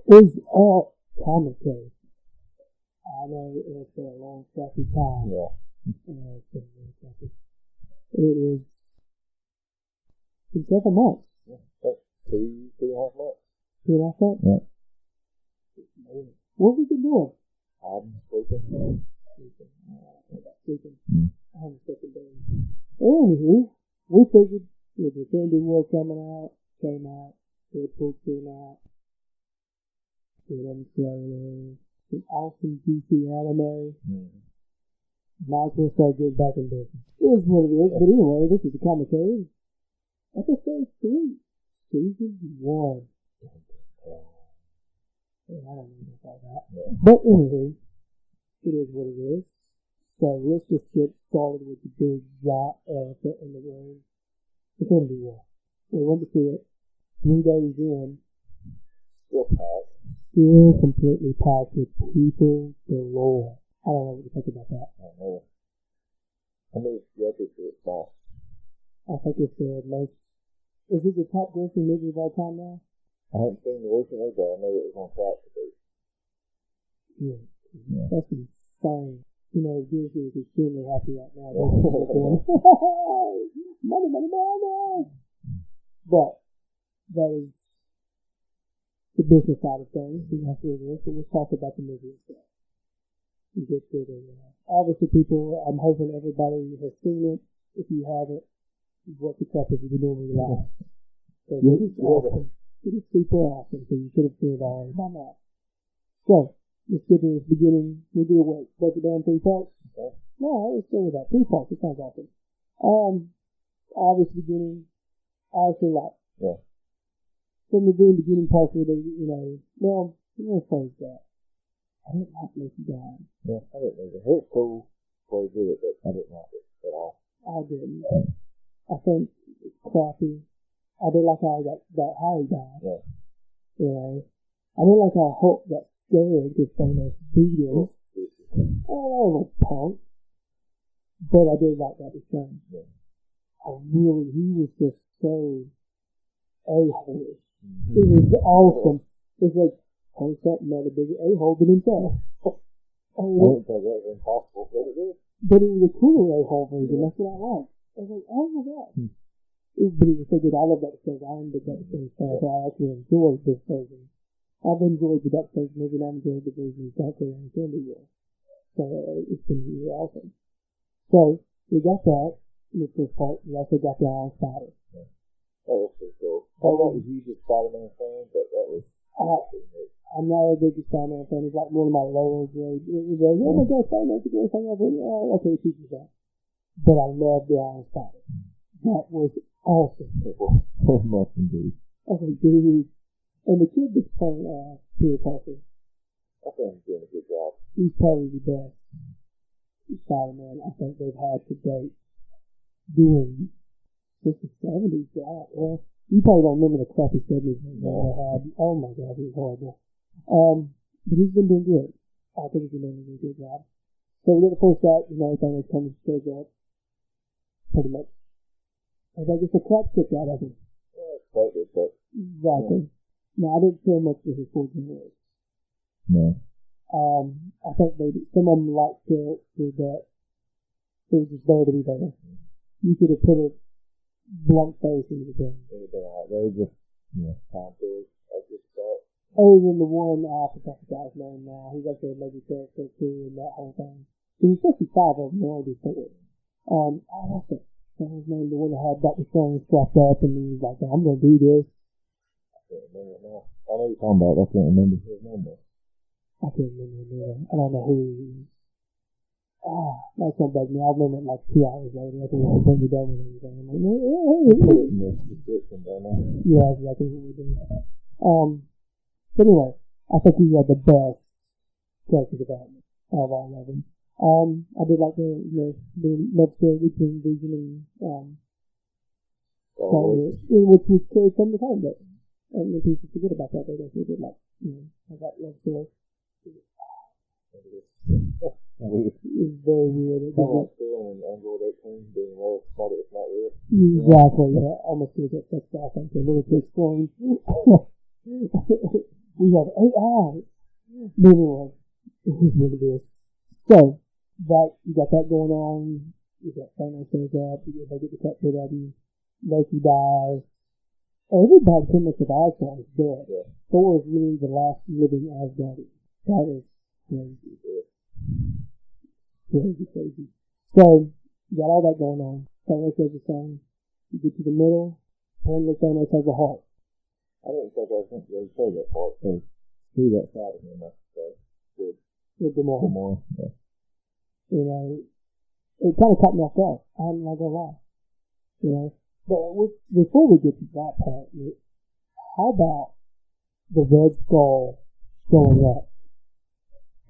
is all commentary. I know it's been a long, crappy time. Yeah. It's been really crappy. It is. It's 7 months. Yeah. 2.5 months. 2.5 months? Yeah. What have we been doing? I'm sleeping. Sleeping. I haven't slept in days. Anywho, we figured with the Defending World came out, Deadpool came out, some awesome DC anime. Might as well start getting back in business. It is what it is, but anyway, this is the commentary. Episode 3, Season 1. Yeah, I don't know about that. Yeah. But anyway, it is what it is. So let's just get started with the big giant elephant in the room. Infinity War. We went to see it 3 days in. Still packed. Still completely packed with people galore. I don't know what you think about that. I don't know. How many records did it pass? I think it's the most. Is it the top grossing movie of all time now? I haven't seen the recently, but I know it was on track to be. Yeah. That's insane. You know, Disney is extremely happy right now. Money, money, money! But that is the business side of things. That's what it is. But let's talk about the movie itself. You get to the, obviously, people, I'm hoping everybody has seen it. If you haven't, what the crap have you been doing with your life? So it is awesome. It is super awesome. So you should have seen it already by now. So, let's get to the beginning. We'll do what? Break it down in 3 parts? Okay. No, let's go with that. 3 parts. It sounds awesome. Obvious beginning. I actually like. Yeah. From the very beginning part where they, well, I'm going to phrase that. I didn't like Loki dying. Yeah, I didn't either. It was cool before he did it, but I didn't like it at all. I didn't. I think it's crappy. I didn't like how Harry died. Yeah. I didn't like how Hulk got scared because Thanos beat him. Oh, punk. But I did like that return. Yeah. He was just so a-hole. It was awesome. It's like, Tony Stark met a bigger a-hole than himself. I didn't think that was impossible, but it is. But it was a cooler a-hole version. That's what I liked. I was like, oh my god. But it was so good. I love that because I am the Doctor Strange fan, so I actually enjoyed this version. I've enjoyed the Doctor Strange movie, and I've enjoyed the version of Doctor and Infinity War. So it's been really awesome. So we got that in the first part. We also got the Iron Spider. Yeah. That was pretty cool. I'm not the hugest Spider-Man fan, but that was. I'm not a big Spider-Man fan. He's like one of my lower grade. He's like, oh my god, Spider-Man's the greatest thing ever. Okay, teach me that. But I love the Iron Spider. That was awesome. It was so much indeed. I was like, dude. And the kid that's playing Peter Parker. I think he's doing a good job. He's probably the best Spider-Man I think they've had to date. Doing since the 70s. Well, you probably don't remember the crappy 70s they had. Oh my god, it was horrible. But he's been doing good. I think he's been doing a really good job. So we get the first guy, everything that comes shows up. Pretty much. I think it's a crap kick out of him. Yeah, expected, but. Exactly. Yeah. Now, I didn't care much for his full generation. No. I think maybe some of them liked character that it was just there to be there. You could have put a blunt face into the thing. They were just, time fillers, I just thought. Other than the one, I forgot the guy's name now. He's actually a major character too, and that whole thing. There's supposed to be 5 of them, there only 4. What's it? His name, the one that had Dr. Strange strapped up, and he was like, I'm going to do this. I can't remember it now. I know you're talking about, I can't remember his name though. I can't remember his name. I don't know who he is. That's going to bug me. I'll remember it like 2 hours later. I think I'll bring you down with everything. I'm like, Put it in the description down there. Yeah, that's exactly what we're doing. But anyway, I think he had the best character development of all of them. I did like the love story between Vision and which was carried from the comic book. And if people forget about that, they don't forget that love story. It's very weird. It doesn't feel in Android 18 being well smart, it's not real. Exactly. Yeah. Almost feels that sex stuff. I think a little too extreme. We have 8 hours. But anyway, it is what it is. So, you got that going on. You got Thanos shows up. They get the cut to Eddie. Loki dies. Everybody pretty much of Asgard is dead. Yeah. Thor is really the last living Asgardian. That is crazy. Crazy. So, you got all that going on. Thanos does the same. You get to the middle, and Thanos has a heart. I didn't think I was going to say that part, so see that side of him, With Gamora. Yeah. You know, it kind of caught me off guard. I'm not going to lie. You know, but before we get to that part, how about the Red Skull showing up?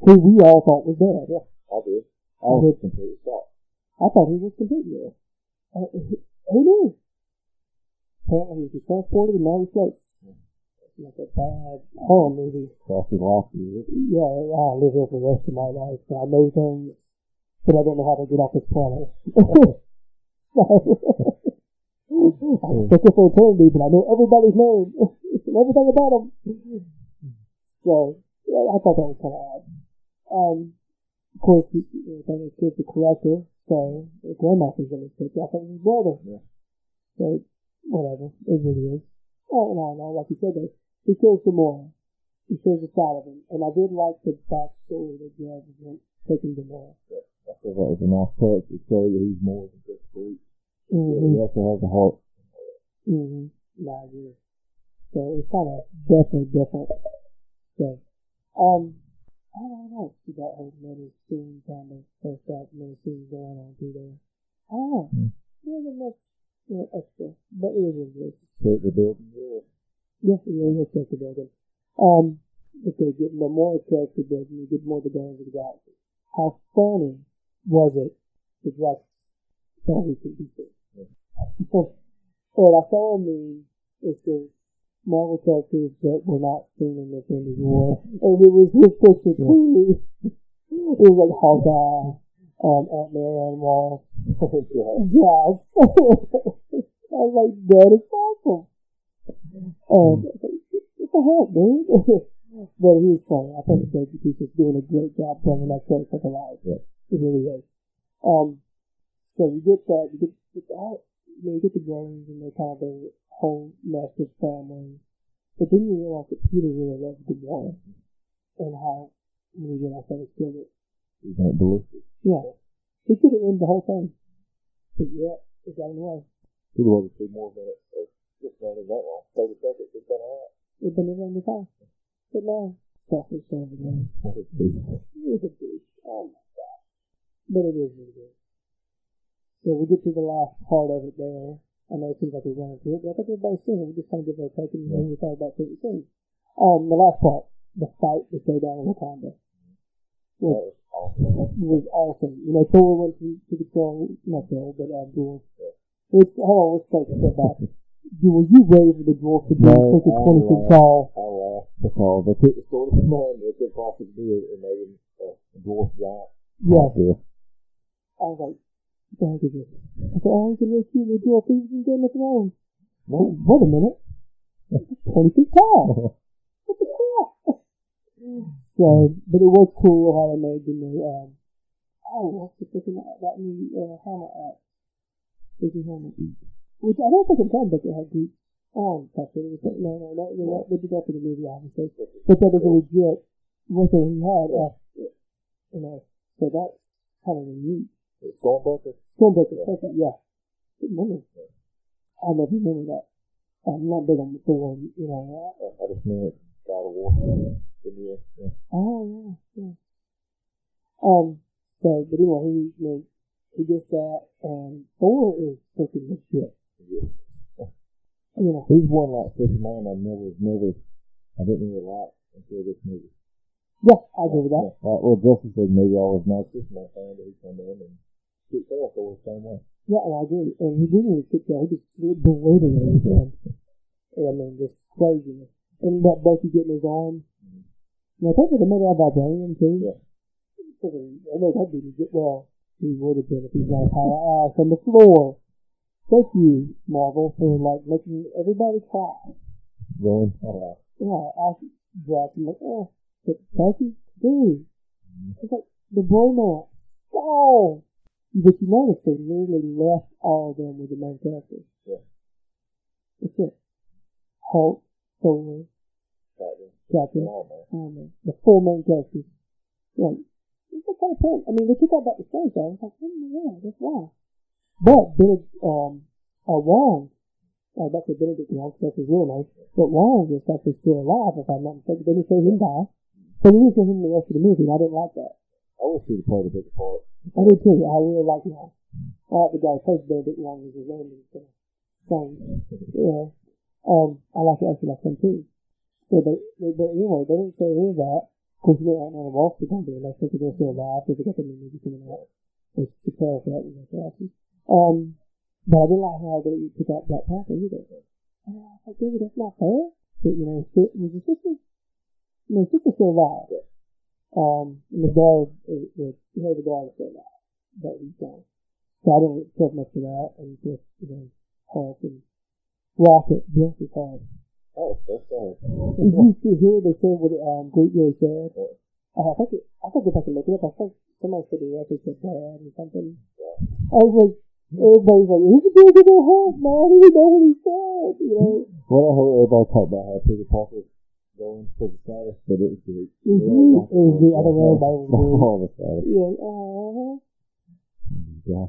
Who we all thought was dead. Yeah, I did. I was completely shocked. I thought he was completely dead. Who knew? Apparently he was transported and now he floats. It's like a bad horror movie. Yeah, I'll live here for the rest of my life. I know things, but I don't know how to get off this planet. So, I'm stuck here for eternity, but I know everybody's name and everything about them. So, yeah, I thought that was kind of odd. Of course, Thanos killed the Collector, so the Grandmaster's going to take off his brother. Yeah. So, whatever, is what it is. Oh, no, like you said, he kills Gamora. He kills the side of him. And I did like the backstory that Jared was taking Gamora. Yeah. I thought that was a nice touch to show that he's more than just a freak. He also has a heart. No, I agree. So it's kind of definitely different. So, I don't know. See that whole middle scene kind of first half middle scene going on through there. I don't know. It wasn't much extra, but it is what it is. The building, yeah. Yes, it is a character building. If they get more character building, you get more of the Guardians of the Galaxy. How funny was it to Drax Starry to be seen? And I saw a meme. It says Marvel characters that were not seen in Infinity War, and it was his picture too. It was like Hawkeye, Ant-Man, Wall, Drax. I was like, that is awesome. What the heck, dude? But he was funny. I think the character piece is doing a great job bringing that character to life. Yeah. It really is. So you get that, you get the Guardians and they're kind of their whole massive family. But then you realize that Peter really loves Gamora. And how, when you realize that it's killed it. He's not ballistic. Yeah. He could have ended the whole thing. But yeah, it got in the way. He would have two more minutes. Just not that long. 30 seconds, it's been alright. It's been around the time. But now, selfish everything. It's a beast. Oh my god. But it is what it is. So we get to the last part of it there. I know it seems like we're running through it, but I think everybody's seen it. We just kind of give our take and then we talk about certain things. The last part, the fight that they down in Wakanda. Was awesome. You know, Thor went to the throne, not Thor, but Dwarf. Hold on, let's take a step back. Were you ready for the dwarf to be 20 feet tall? I laughed because they took the sword of man that could possibly be and made him a dwarf giant. Yes. Yeah. I was like, what the heck is this? I said, oh, he's a little cute little dwarf. He's in Game of Thrones. Wait a minute. 20 feet tall. What the crap? So, but it was cool how they made the new, what's the freaking, that new hammer axe? Biggie hammer. Which I don't think it done, but they had Greek arms. No, they did that for the movie, obviously. But that was a legit weapon he had. You know, so that's kind of unique. Stormbreaker, yeah. Good memory. I never remember that. I'm not big on the Thor, you know. I just knew it. God of War. Yeah. Oh, yeah. So, but anyway, he gets that, and Thor is freaking legit. Yes. You know, he's one like Superman I didn't really like until this movie. Yeah, I agree with that. Well, Justice League movie, I was not Superman fan, but he came in and kicked ass the same way. Yeah, and I agree. And he didn't even kick ass, he just believing everything. I mean, just craziness. And that Bucky getting his arm. Now, I think they made that vibranium too. Yeah. I know that'd be legit. Well, he would have been if he's not high ass on the floor. Thank you, Marvel, for making everybody cry. Really? Yeah, Drax. I'm like, but Bucky, dude, it's like the bromance. Oh, but you notice they literally left all of them with the main characters. Yeah. That's it. Hulk, Thor, Captain, the four main characters. Like, it's the kind of point. I mean, they took out Dr. Strange. I was like, oh my god, that's why. But Wong, that's a Benedict Wong, that's his real name. But Wong is actually still alive, if I'm not mistaken. They didn't show him die. So we didn't show him the rest of the movie, and I didn't like that. I wish he'd played a bigger part. I did too. I really like Wong. I like the guy who plays Benedict Wong is his name. Yeah. I actually like him too. So but anyway, they didn't say any of that. Because you know, Ant-Man and Wasp are going to be, and I think they're still alive because they got the new movie coming out. Which the tell that was awesome. But I didn't like how they took out Black Panther either. And I was like, David, that's not fair. But you know, was his sister? No, his sister still alive. And the dog, the dog is still alive. But he's gone. So I didn't care much for that. And just, you know, Hulk and Rocket, bless his heart. Oh, that's sad. Did you hear they said what Groot really said? I think if I can look it up, I think somebody said they actually said bad or something. I was like, everybody's like, he's a big old Hulk, man. He didn't know what he said, you know. Well, I heard everybody talk about how Peter Parker going for the status, but it was great. It was great. I don't know everybody was great. All the status. Yeah, aww. Yeah.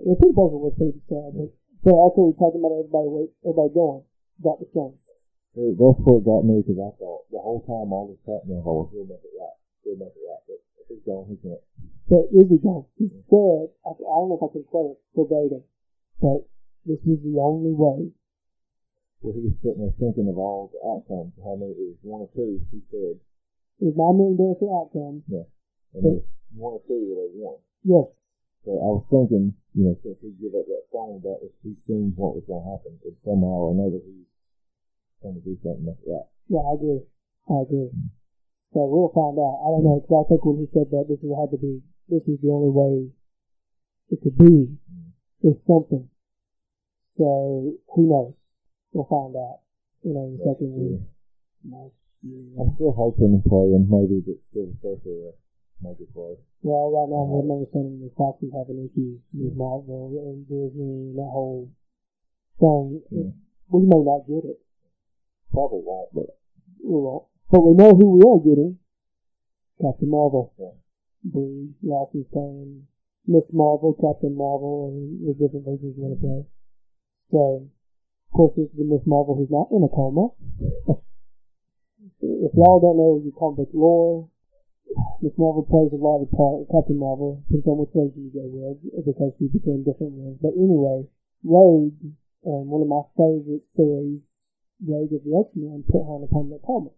Yeah, Peter Parker was pretty sad, but actually talking about everybody going. Got the same. That's what got me, because I thought the whole time all this happening, he'll make it right. But if he's gone, he can't. But is he gone? He said, I don't know if I can quote it verbatim, but this is the only way. Well, he was sitting there thinking of all the outcomes, how many it was, one or two, he said. There's $9 million for outcomes. Yeah. And there's one or two that they won. Yes. So I was thinking, you know, since he gave up that phone, that was, he seen what was going to happen. If somehow or another he's going to do something like that. Yeah, I agree. So we'll find out. I don't know, because I think when he said that this is the only way it could be, it's something. So who knows? We'll find out. You know, in the second week. I'm still hoping and praying maybe that Silver Surfer make it play. Well, right now we're understanding the Fox is having issues with Marvel and Disney and that whole thing. Yeah. We may not get it. Probably won't, but we won't. But we know who we are getting. Captain Marvel. Yeah. Brie Larson's playing Miss Marvel, Captain Marvel, and the different versions we're going to play. So, of course, this is the Miss Marvel who's not in a coma. If y'all don't know your comic book lore, Miss Marvel plays a lot of part of Captain Marvel. Depends on which version you go with, because she became different ones. But anyway, Rogue, and one of my favorite stories, Rogue of the X-Men, put her in a permanent coma.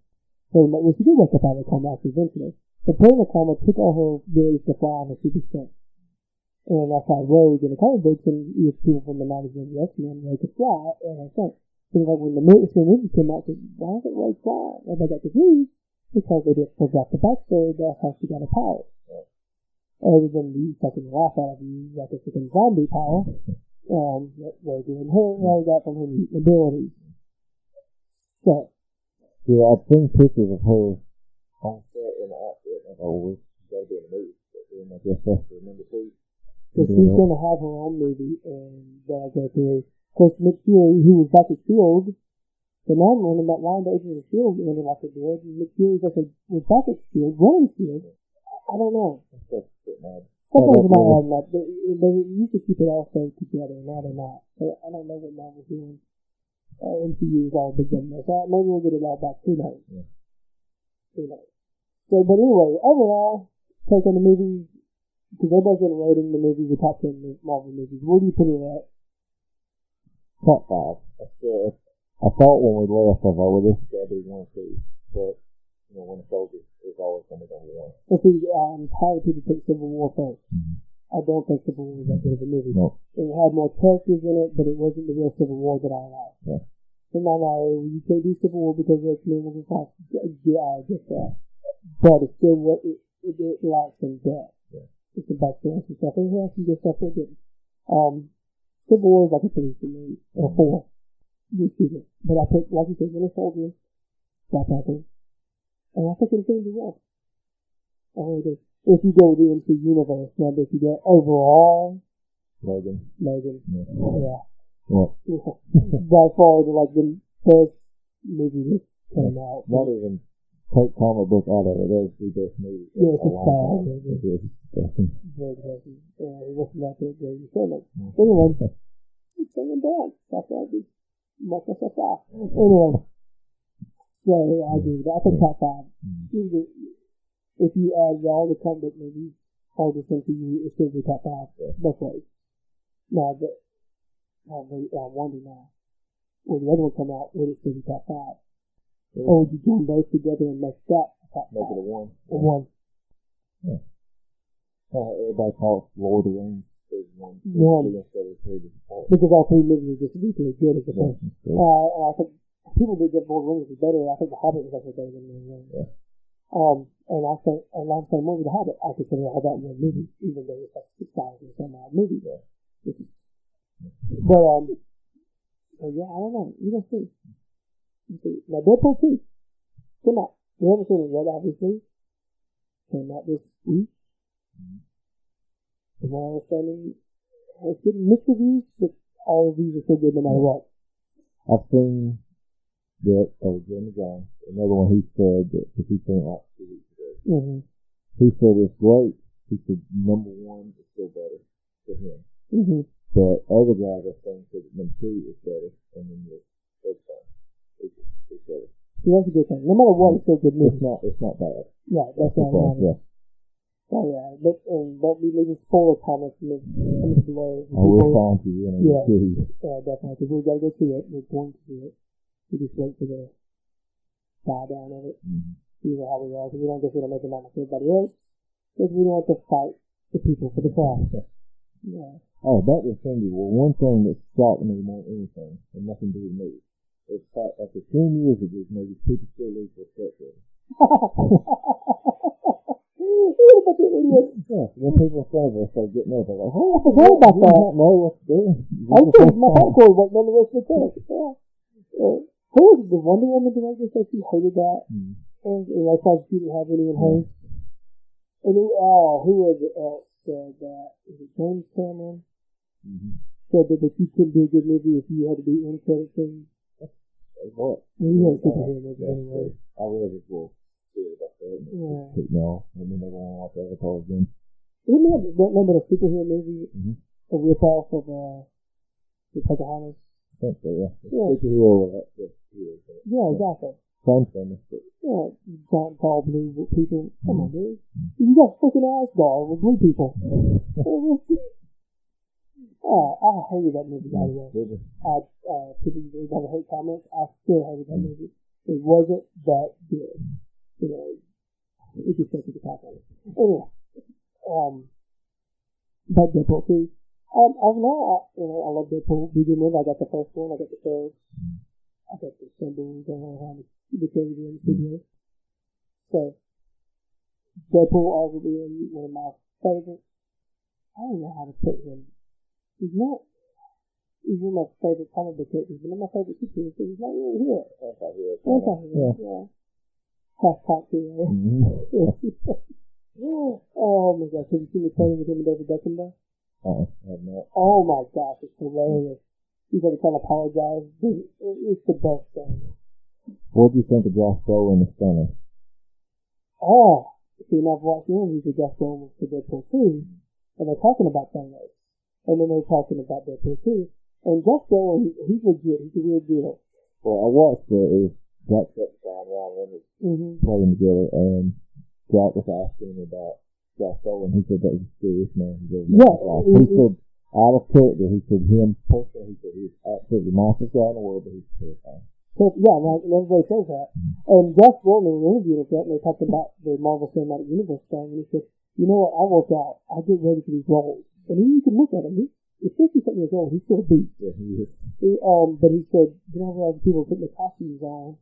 So when she did wake up out of the coma after eventually, the permanent coma took all her abilities to fly and her super strength. And that's how Rogue in the comic books, and people from the 90s of the X-Men, they could fly and her strength. So like when the movies came out, said, why isn't Rogue flying? Everybody got confused because they didn't forget the backstory. That's how she got her power. Other than the second laugh out of you, like a freaking zombie power, Rogue and her got from her abilities. So, yeah, I've seen pictures of her on set in the outfit, and I was going to be in the movie. But then I guess that's the number two. Because she's going to have her own movie, and that'll go through. Of course, Nick Fury, who was back at S.H.I.E.L.D., the non-one in that line to Agents of S.H.I.E.L.D. ended like it did, and Nick Fury's like was back at S.H.I.E.L.D., running S.H.I.E.L.D. I don't know. Sometimes about adding that. They used to keep it all so together, and now they're not. So I don't know what Marvel's doing. MCU is all big on this. Maybe we'll get it all back. Who knows? Yeah. Who knows? So, but anyway, overall, take on the movie, because everybody's going to rating the movie, the top 10 Marvel movies. Where do you put it at? Top 5. I thought when we left, I thought, well, this is going to be 1 or 2. But, you know, Winter Soldier is always going to be number 1. And see, I'm tired of people take Civil War first. Mm-hmm. I don't think Civil War was that good of a movie. No. It had more characters in it, but it wasn't the real Civil War that I liked. Yeah. And you can't do Civil War because X-Men was just yeah, I get that. But it's still what it lacks in depth. Yeah. It's a backstory and stuff. It has some good stuff that didn't. Civil War is like a 3 for me, or 4. Excuse me. But I put, like you said, Winter Soldier, Black Panther, And I think Infinity War. I really do. If you go to the MC universe, now if you go overall, Logan. Yeah. Well, By far, like the best movie that came out. Not even take comic book out of it. That's the best movie. Yeah, it's a sad movie. It is depressing. Very depressing. Yeah, it wasn't that good. Anyway, it's singing dance. That's why I do much of stuff. Anyway, so I agree with that. I think top 5. If you add all the comic book movies, all the MCU, it's still the top 5 both ways. Now, I wonder now, when the other one come out, would it still be top 5? Yeah. Or would you join both together and make that top 5? Make it a 1. A 1. Yeah. Everybody calls Lord of the Rings is 1. Instead of 3. Because all 3 movies are just equally good as the first. I think people do get Lord of the Rings is better. I think The Hobbit is actually better than Lord of the Rings. Yeah. And I'm saying more with The Hobbit. I consider all that one movie, even though it's like 6 hours or some odd movie. Yeah. But so yeah, I don't know. You don't see. Now Deadpool 2 came out. We haven't seen it yet, obviously. Came out this week. From my understanding, it's getting mixed reviews, but all reviews are still good no matter what. I've seen that Jeremy Jones, another one. He said that because he came out 2 weeks ago. Mm-hmm. He said it's great. He said number 1 is still better for him. Mm-hmm. But other guys are saying that number 2 is better, and then the third time is better. So that's a good thing. No matter what, it's still good news. It's not bad. Yeah, that's not bad. Yeah. Oh yeah, don't be leaving spoiler comments in the below. I will find you. Yeah, definitely. Because we gotta go see it. We're going to see it. We just wait for the die down of it. See how we are. Because we don't just want to make it like everybody else. Because we don't have to fight the people for the prize. Yeah. Oh, back to Infinity War. One thing that shocked me more than anything, and nothing to do with me, is that after 10 years of this movie, people still leave for Deadpool. Yeah, when people in front of us start getting up, they're like, oh, I forgot about that. I don't know what to do. I still my popcorn waiting on the rest of the text. Yeah. Who was the Wonder Woman director said she hated that? And that's why she didn't have any in hers. And who was it said that? Is it James Cameron? Said that you couldn't do a good movie if you had to do end credit scenes. What? You had a superhero movie anyway. I read it well. Yeah. No, I mean, they won't watch Avatar again. Isn't that number a superhero movie? A rip-off of the Pocahontas? I think so, yeah. Superhero. Yeah, exactly. Fun famous. Yeah, giant tall blue people. Come on, dude. You got freaking Asgard with blue people. I hated that movie, by the way. People never hate comments. I still hated that movie. It wasn't that good. It just said to the top of it. Anyway, but Deadpool 2. Overall, I love Deadpool. Begin with, I got the first one, I got the third, I got the symbols, I don't know how the carry in the studio. So, Deadpool arguably one of my favorites. I don't know how to put him. He's one of my favorite comic book characters, but not my favorite superhero, because he's not really here. Yeah. Half-cock hero. Oh my gosh, have you seen the trailer with him and David Beckham though? I have not. Oh my gosh, it's hilarious. He's like trying to apologize. It's the best thing. What do you think of Josh Brolin and Stunner? Oh, see, now I've watched the interviews with Josh Brolin for Deadpool 2, and they're talking about Thanos. And then they're talking about Deadpool 2. And Josh Brolin, he's legit. He's a real deal. Well, I watched Jack Shepard around when playing together, and Jack was asking him about Josh Brolin. He said that was the scariest man he's ever met. He said, out of character, he said him personally, he said he's absolutely the nicest guy in the world, but he's terrifying. Yeah, and everybody says that. And Josh Brolin was interviewed with that, and they talked about the Marvel Cinematic Universe thing, and he said, you know what, I work out. I get ready for these roles. And you can look at him. He's 50-something years old. He's still a beast. Yeah, he is. But he said, you know, all the people putting their costumes on,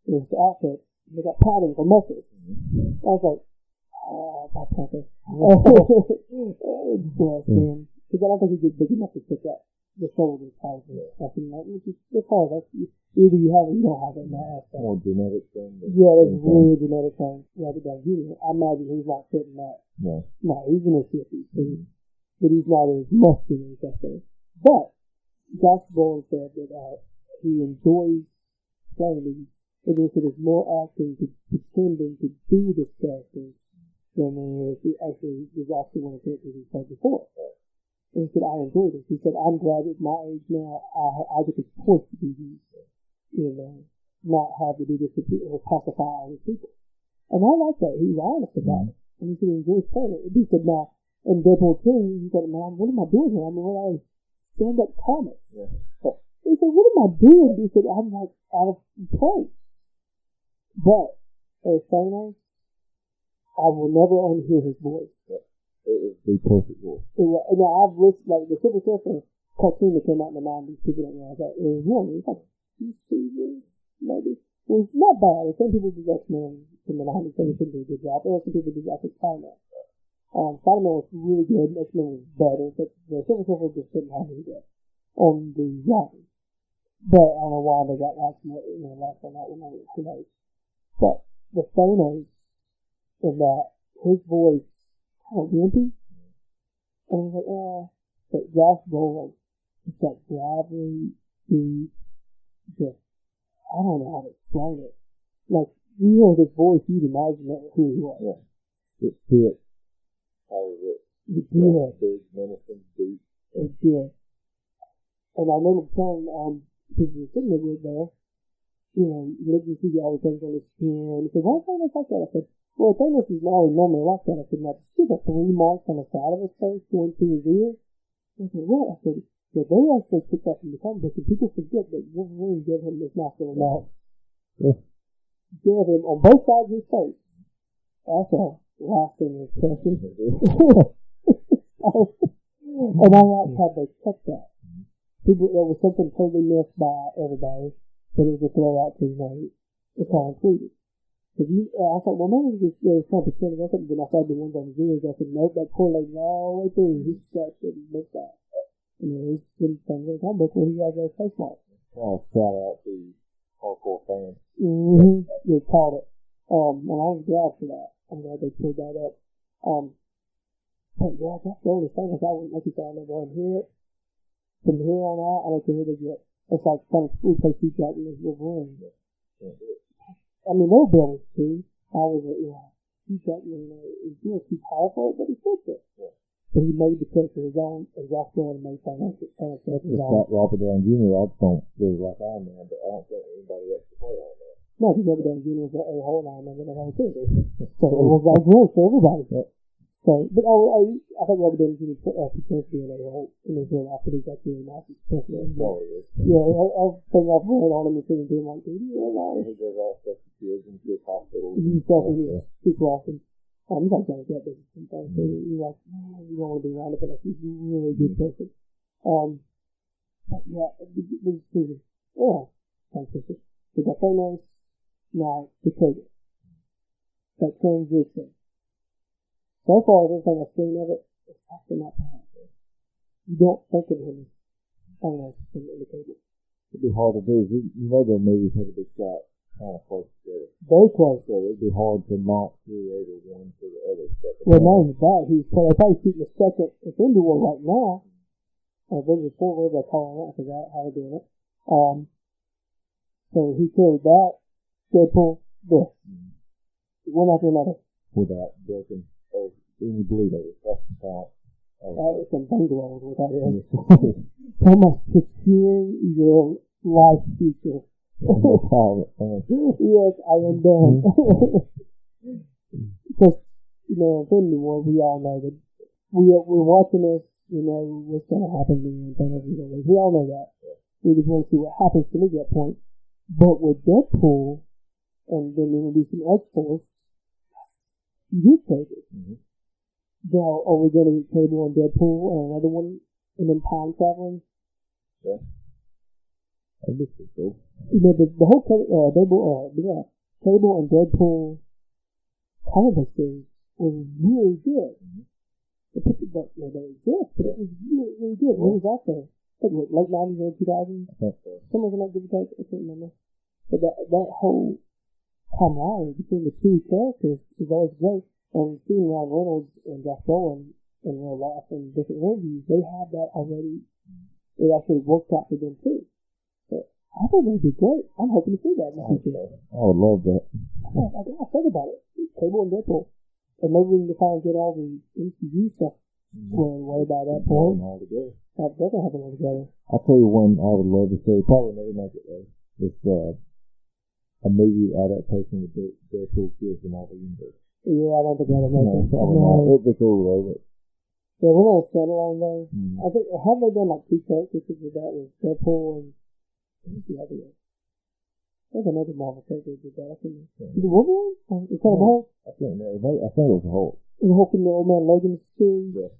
his outfits, they got patterns or muscles. I was like, Black Panther. Bless him. Because I don't think he did big enough to pick up. the shoulder type of stuff. It's hard. Either you have it or you don't have it in that aspect. More genetic thing. Yeah, it's really genetic thing. Robert Downey Jr. I imagine he's not fitting that. No. No, he's in his 50s. But he's not as muscular as that thing. But Josh Brolin said that he enjoys playing these. And he said it's more acting to pretending to do this character than it is actually one of the characters he played before. And he said, I enjoy this. He said, I'm glad at my age now, I get the choice to do these. Not have to do this to pacify other people. And I like that. He's honest about it. And he said he enjoys playing it. He said, now, in Deadpool 2, he said, man, what am I doing here? I mean, when I stand up comics. Yeah. He said, what am I doing? He said, I'm like out of place. But, as Thanos, I will never unhear his voice. Yeah. It is the perfect voice. And I've listened, like, the Silver Surfer cartoon that came out in the 90s, people don't realize that. It was one. It was like, you see this? Maybe. It was not bad. Some people did X-Men in the 90s, they did a good job. There were some people did Spider-Man. Spider-Man was really good, X-Men was better, but the Silver Surfer just didn't have any good on the writing. But I don't know why they got lots on that one, who knows. But the Thanos, in that, his voice kind of wimpy, and I was like, but Josh Brolin, it's that gravelly, deep, just, I don't know how to explain it. Like, you hear his voice, you'd imagine who he was. Yeah. It fit. How was it? It did. Big, menacing, deep. It did. And I remember telling people who were sitting there, you look and see all the things on his skin, and he said, why is Thanos like that? I said, well, Thanos is not normally like that. I said, now, see the 3 marks on the side of his face going through his ear? I said, what? I said, yeah, they actually took that from the comic book, and people forget that Wolverine gave him this muscular mark. Yeah. Gave him on both sides of his face. That's a lasting impression. And I like how they kept that. People, there was something totally missed by everybody, but it was a throwout to it's all included. I thought, well, maybe it's just kind of pretending or something. Then I saw the ones on his ears. I said, nope, that correlates all the way through. He scratched it and looked at it. And there's some things in the comic book where he has those face marks. Oh, shout out to hardcore fans. You caught it. And I was glad for that. I'm glad they pulled that up. But yeah, that's the only thing. Like you said, I never hear it. From here on out, I don't care who they get. It's like trying to replace Hugh Jackman with Wolverine. I mean, they'll build it too. I was like, Hugh Jackman is too powerful, but he fits it. Yeah. But he made the character his own, and Josh Brolin made Thanos his own. It's not Robert Downey Jr. I don't really like Iron Man, but I don't think anybody else can play Iron Man. No, because Robert Downey Jr. was a whole Iron Man that I had too. So it was like great for everybody. So, but I think Robert Downey Jr. pretends to be an a-hole in his real life, but he's actually a nice person. Yeah, everything I've read on him is sitting there like, dude, you're nice. He does all stuff for kids and kids hospitals. He's definitely super awesome. He's like Johnny Depp business sometimes. So you're like, man, you don't want to be around it, but like, he's a really good person. But yeah, the decision. Yeah, fantastic. So got Thanos, now the Taker. That transition. So far, everything I've seen of it, it's actually not bad. You don't think of him as Thanos in the Cable. It'd be hard to do. You know the movies had to be shot kind of close together. Very close. So it'd be hard to not create one for the other stuff. Well, not only that, he's probably shooting the second Infinity War right now. Avengers 4, whatever they call it, I forgot how they're doing it. So he carried that, Deadpool, this. One after another. Without breaking any bleed over. That's some talent. That is some bangrolls, what that is. So much securing your life future. Yes, I am done. Because, Infinity War, we all know that we're watching this, what's going to happen to me and things. We all know that. We just want to see what happens to me at that point. But with Deadpool, and then introducing X-Force, you did take it. Now, are we going to get Cable and Deadpool and another one, and then time traveling? Yeah. I guess it's cool. The whole Cable and Deadpool comic book series was really good. They exist, but it was really, really good. It was out there. like late 90s, early 2000s. I think so. Something like that, I can't remember. But that whole camaraderie between the two characters is always great. And seeing Ryan Reynolds and Josh Brolin in real life in different interviews, they have that already. It actually worked out for them too. So I think that'd be great. I'm hoping to see that in the future. I would love that. I thought about it. Cable and Deadpool. And maybe we can finally get all the MCU stuff squared away by that point. All together. That doesn't happen all together. I'll tell you one I would love to see. Probably never make it though. It's a movie adaptation of Deadpool kills in all the universe. Yeah, I don't think that'll make it. It'd be cool though, but yeah, we're gonna settle on those. I think have they done like two characters with that with Deadpool and what's the other one? There's another Marvel character that did that. I think is it Wolverine? It's kind of Hulk? I think it was a Hulk. Is Hulk in the Old Man Logan series? Yeah.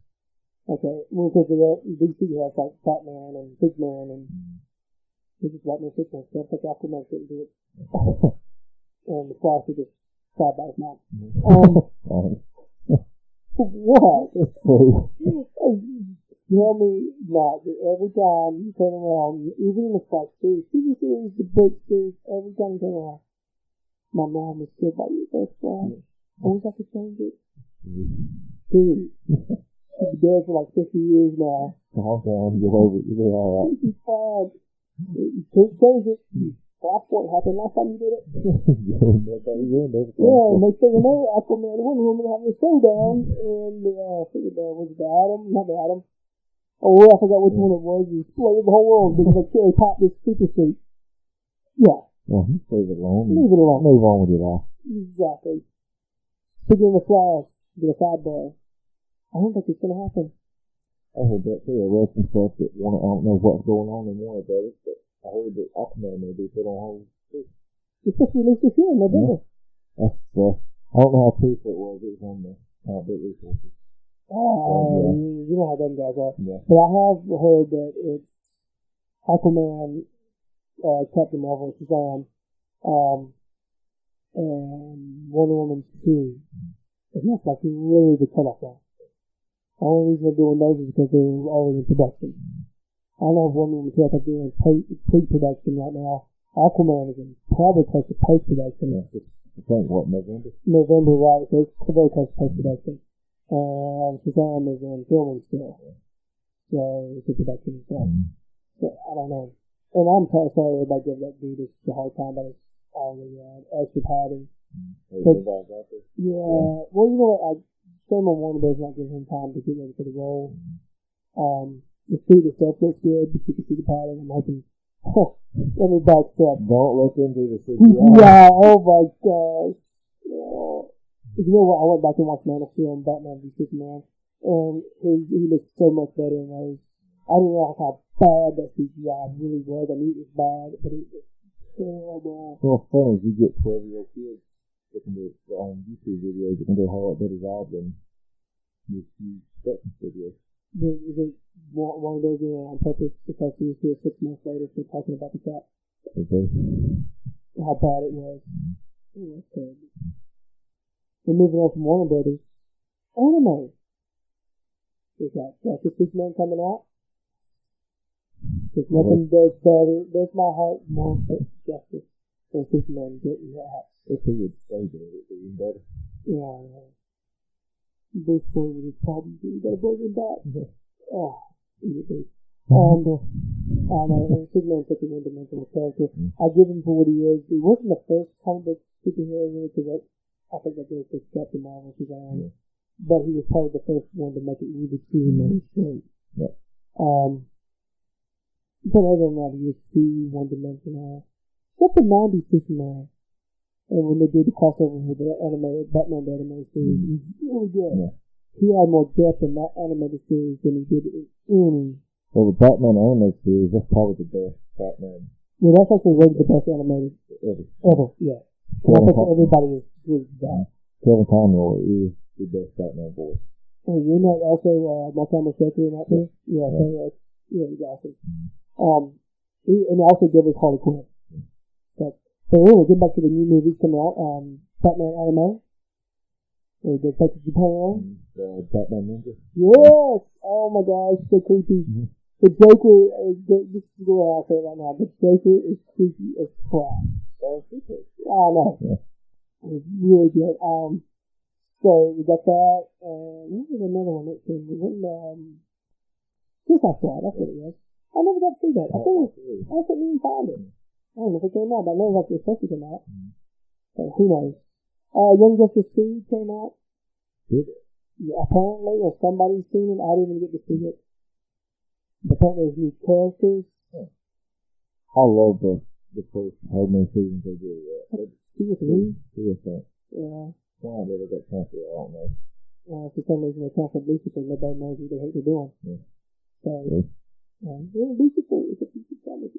Okay. Well, because DC has like Batman and Superman and this is Batman and Superman stuff. Like Aquaman couldn't do it. And the Flash is just side by his mouth. What? Tell me not that every time you turn around, even in the Flash series, TV series, the book series, every time you turn around, my mom is still by your best friend. I wish I could change it. Dude. She's been dead for like 50 years now. Calm down, get over it. You'll be alright. She's fine. You can't change it. Flashpoint happened last time you did it. Yeah, and they said, Aquaman and Wonder Woman having a showdown, and I figured was it the Atom? Not the Atom. Oh, I forgot which one it was. He exploded the whole world because they carry pop this super suit. Yeah. Well, just leave it alone. Leave it alone. Move on with your life. Exactly. Speaking of the Flash, get a sidebar. I don't think it's going to happen. I heard that too. I read some stuff that I don't know what's going on in Warner Brothers, but I heard that Aquaman may be put on hold too. It's supposed to be released this year in November. That's I don't know how truthful it was. It was on the bit resources. You know how them guys are. Yeah. But I have heard that it's Aquaman, Captain Marvel, Shazam, and Wonder Woman 2. And that's like really the cutoff line. The only reason they're doing those is because they're already in production. I don't know if Wonder Woman 2, I think they're in pre-production right now. Aquaman is in probably close to post-production. Yeah, I think, what, November? November, right, so it's very close to post-production. And Shazam is in filming still. So it's in production as well. So I don't know. And I'm kind of sorry everybody give that dude a hard time, but it's all the extra padding. Yeah, well, you know what, Sam on Warner Bros. Not giving him time to get ready for the role. The suit itself looks good, but you can see the pattern. I'm hoping. Let me backstep. Don't look into the CGI. Yeah, oh my gosh. You know what? I went back and watched Man of Steel and Batman v Superman, and he looks so much better in those. I didn't realize how bad that CGI really was. I knew it was bad, but it was terrible. Well, funny is you get 12-year-old kids that can do on YouTube videos that can do a whole lot better job than these production studios. Is it one of those on purpose because he was here 6 months later still talking about the fact how bad it was? It was terrible. We're moving on from Warner Brothers. Anime. Is that Justice Superman coming out? If nothing does better, does my heart more for Justice than Superman getting that. If he would stay there, it would be even better. Yeah. Bruce Wayne with his problems, you gotta bring him back. Oh, you do. I know, Superman's such a one-dimensional character. I give him for what he is. He wasn't the first comic book superhero really, because I think that goes to Captain Marvel, but he was probably the first one to make it really true mainstream. Yeah. But other than that, he was too one-dimensional. Except the 90s Superman. And when they did the crossover with the Batman animated series, it was really good. Yeah. He had more depth in that animated series than he did in any. Well, the Batman animated series, that's probably the best Batman. Yeah, that's actually rated the best animated ever. Yeah. I think everybody is good with that. Kevin Conroy is the best Batman voice. And you know also my family character in that too? Yeah, so that's he's awesome. And also did his Harley Quinn. So anyway, get back to the new movies coming out. Batman anime. We get back to Japan. Batman Ninja. Yes! Oh my gosh, so creepy. The Joker, this is the way I'll say it right now, the Joker is creepy as crap. I know. Yeah. It's really good. So we got that, and what was another one that came? We went, Suicide Squad, that's what it was. I never got to see that. I couldn't even find it. I don't know if it came out, but I know it's supposed to come out. So who knows? Young Justice 2 came out. Did it? Yeah, apparently, or somebody's seen it. I didn't even get to see it. But apparently there's new characters. I love the first how many seasons they did. Two or three? Two or three. Yeah. Why they got canceled, I don't know. For some reason they canceled Lucifer. Nobody knows what the heck they're doing. Yeah. So, Lucifer is a piece of comic.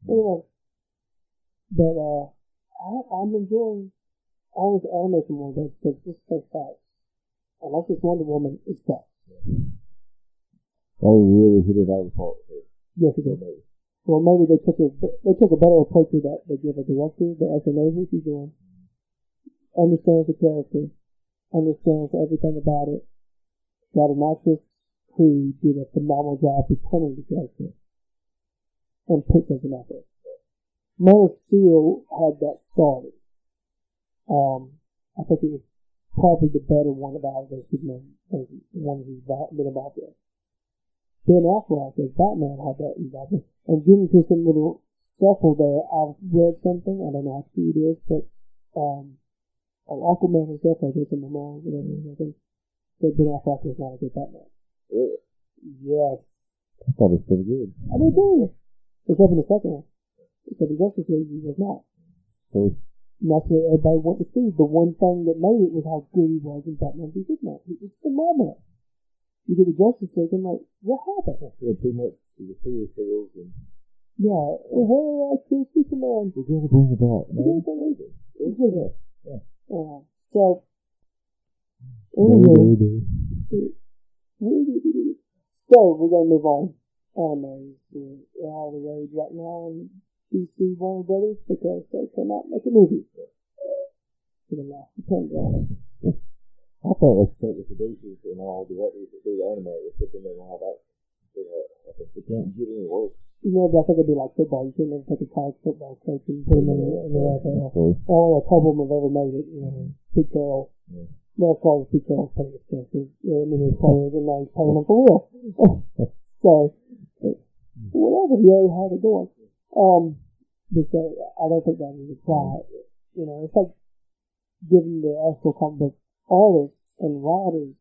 Anyway. But, I'm enjoying all this animation more because this is so fast. Unless it's Wonder Woman, it sucks. They really hit it out of the park. Yes, it did. Well, maybe they took a better approach to that. They give a director that actually knows what he's doing, understands the character, understands everything about it, got an actress who did a phenomenal job becoming the character, and put something out there. Man of Steel had that started. I think it was probably the better one about the Superman, the one who's been about there. Ben Affleck as Batman had that involvement. And getting to some little scuffle there, I've read something, I don't know how true it is, but Aquaman himself, I guess, in my mind, whatever, I think, said Ben Affleck was not a good Batman. Really? Yes. I thought it was pretty good. I did too. Except in the second one. Except in Justice League, he was not. So, and that's what everybody wanted to see. The one thing that made it was how good he was in Batman v Superman. He was phenomenal. You get the Justice League, and like, what happened? Yeah, too much of the fear feels and... Yeah, hey, I killed Superman. We're going to bring it back, man. Yeah. So, anyway, so we're going to move on. Animes. We're all the rage right now in DC Warner Brothers because they cannot make a movie. For the last 10 years. I thought they stuck with producers and all directors that do the anime and put them in live action. It can't get any worse. You know, I think it'd be like football. You can't never take a college football coach and put him in the NFL. Only a couple of them have ever made it. You know, Pete Carroll. Yeah. No, of course, Pete Carroll's paying expenses. I mean, his players, and now he's paying them for real. So, whatever, he already had it going. But so, I don't think that would apply. You know, it's like giving the actual comic book artists and writers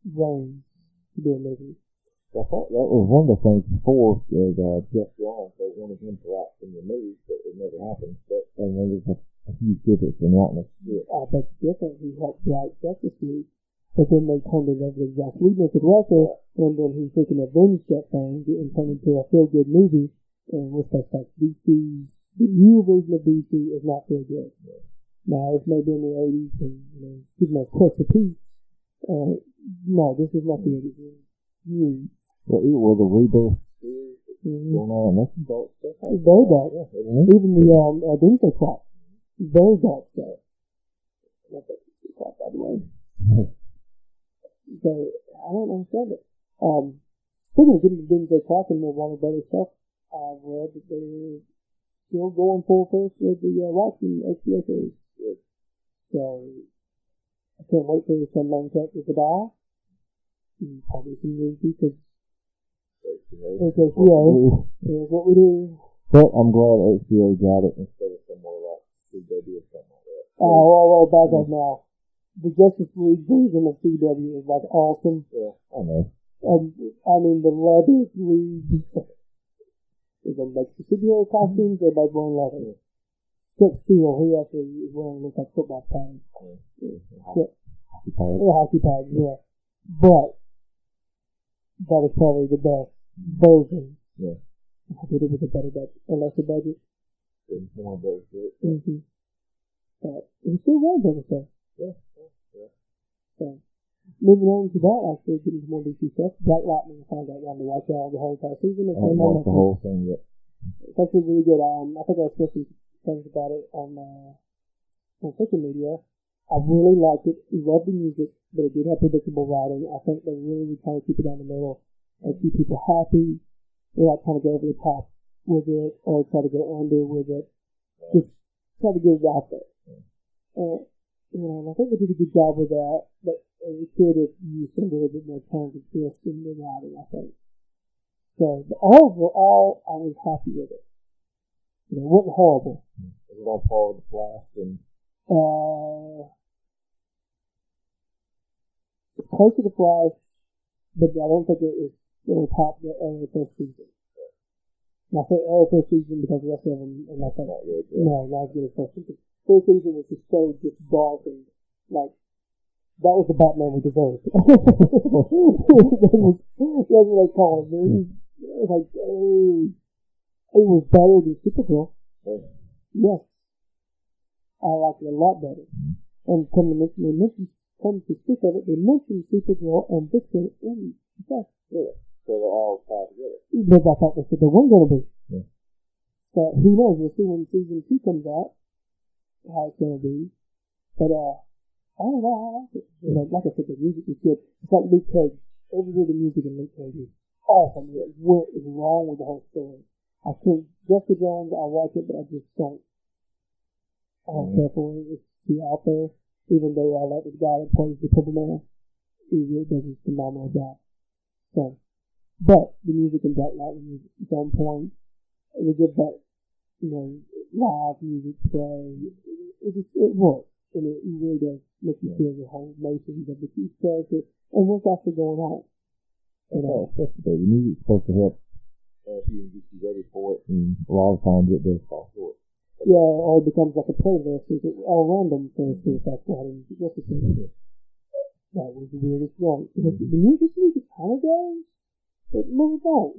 range to do a movie. I thought that was one of the things before that Jeff Jones, they wanted him to write in the movies, but it never happened. But and there was a huge difference in writing it. I bet the difference he helped write Justice League, but then they turned it over to Josh Whedon as the director, and then he freaking avenged that thing and turned it into a feel good movie. And what's that stuff? DC's the new version of DC is not feel good. Yeah. Now it's maybe in the 80s and Superman's Quest for Peace. No, this is not the 80s. Well, the Rebirth going on, that's some dark stuff. It's very dark. Yeah. Even the Doomsday Clock. Very dark stuff. Not that Doomsday Clock, by the way. So, I don't understand it. Speaking of getting the Doomsday Clock and the Warner Brothers stuff, I've read that they're still going full force with the Watchmen HBO series. Good. So, I can't wait for some main characters to die. Probably some new because it's HBO. Here's what we do. But I'm glad HBO got it instead of somewhere like CW or something like that. Well, back up now. The Justice League version of CW is like awesome. Yeah, I know. I mean, the leather League. Everybody makes the superhero costumes, everybody's wearing leather. Except Steel, he actually is wearing looks like football pads. Hockey pads, yeah. But that is probably the best version. Yeah. I did it with a better budget, a lesser budget. Mm-hmm. But it's still well done stuff. Yeah. So, moving on to that, actually, getting more DC stuff. Black Lightning, I found out around to watch out the whole entire season. I watched the whole thing, yeah. It's actually really good. I think I said some things about it on social media. I really liked it. Loved the music, but it did have predictable writing. I think they really were trying to keep it down the middle and keep people happy without trying to go over the top with it or try to go under with it. Just try to get it out there. And, I think they did a good job with that, but it could have used a little bit more time to twist in the writing, I think. So, but overall, I was happy with it. It wasn't horrible. It was on par with the Flash and... it's close to the Flash, but I don't think it was top the early first season. And I say early first season because the rest of them are not that good. No, not as good as first season. First season was just so dark and like that was the Batman we deserved. That's what I call it. It was like it was better than Supergirl. Yes, I liked it a lot better. And come to speak of it, they mentioned Supergirl and Vixen in the fact. Yeah. So they're all tied together. But I thought they said they weren't going to be. Yeah. So who knows? We'll see when season 2 comes out how it's going to be. But I don't know. I like it. Like I said, the music is good. It's like Luke Cage. Every bit of music in Luke Cage is awesome. What is wrong with the whole story? I think Jessica Jones, I like it, but I just don't. I don't care for it. It's too out there. Even though I like the guy that plays the Purple Man, he really does a phenomenal job. So, but the music in Black Lightning is on point. They get that, live music play. It works, and it really does make you feel the whole emotions of the each character and what's actually going on. It's supposed to be. The music's supposed to help you get you ready for it, and a lot of times it does fall short. Yeah, or it becomes like a playlist. It's all random for Suicide Squad and Justice League. That was the weirdest one. The music kind of goes, but no, it don't.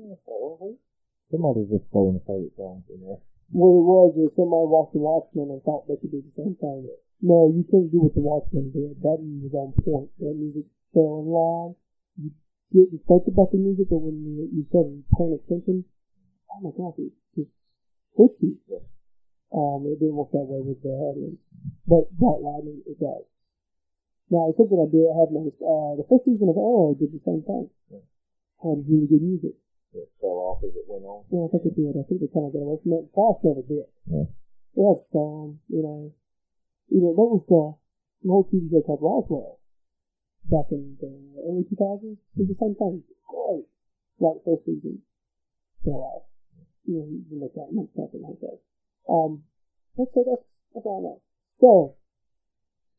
Somebody's just throwing the favorite songs in there. What it was is somebody watched The Watchmen and thought they could do the same thing. No, you couldn't do what The Watchmen did. That was on point. That music fell in line. You didn't think about the music, but when you started paying attention, oh my gosh, it just hits you. It didn't work that way with the audience. But Black Lightning, it does. Now, it's something I have noticed. The first season of Arrow did the same thing. Had really good music. It fell off as it went on. Yeah, I think it did. I think they kind of got away from it. Flash never did. Yeah. They had songs, there was an old TV show called Roswell back in the early 2000s. It was the same thing. Great. Like first season. Fell off. You make that, something like that. Let's say that's all I know. So,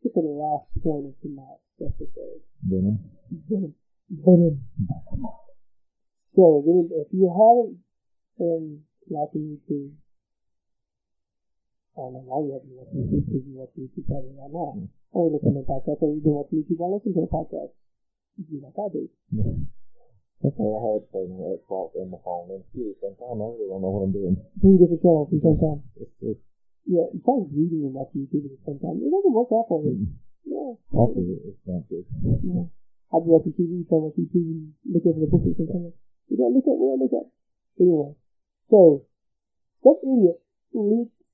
get to the last point of tonight's episode. Venom. So, if you haven't been watching YouTube, I don't know why you haven't been watching YouTube because you watch YouTube probably right now. Or listen to a podcast, or you've been watching YouTube, I listen to a podcast. You do like I do. Yeah. Okay, I had played my Xbox and my phone and at the same time. I really don't know what I'm doing. 3 different channels at the same time. Yeah, you try reading and watching YouTube at the same time. It doesn't work out for you. Yeah. It's not good. Yeah. I'd be watching TV, trying to watch YouTube and look over the book at the same time. You gotta look at. Anyway. So, some idiot leaked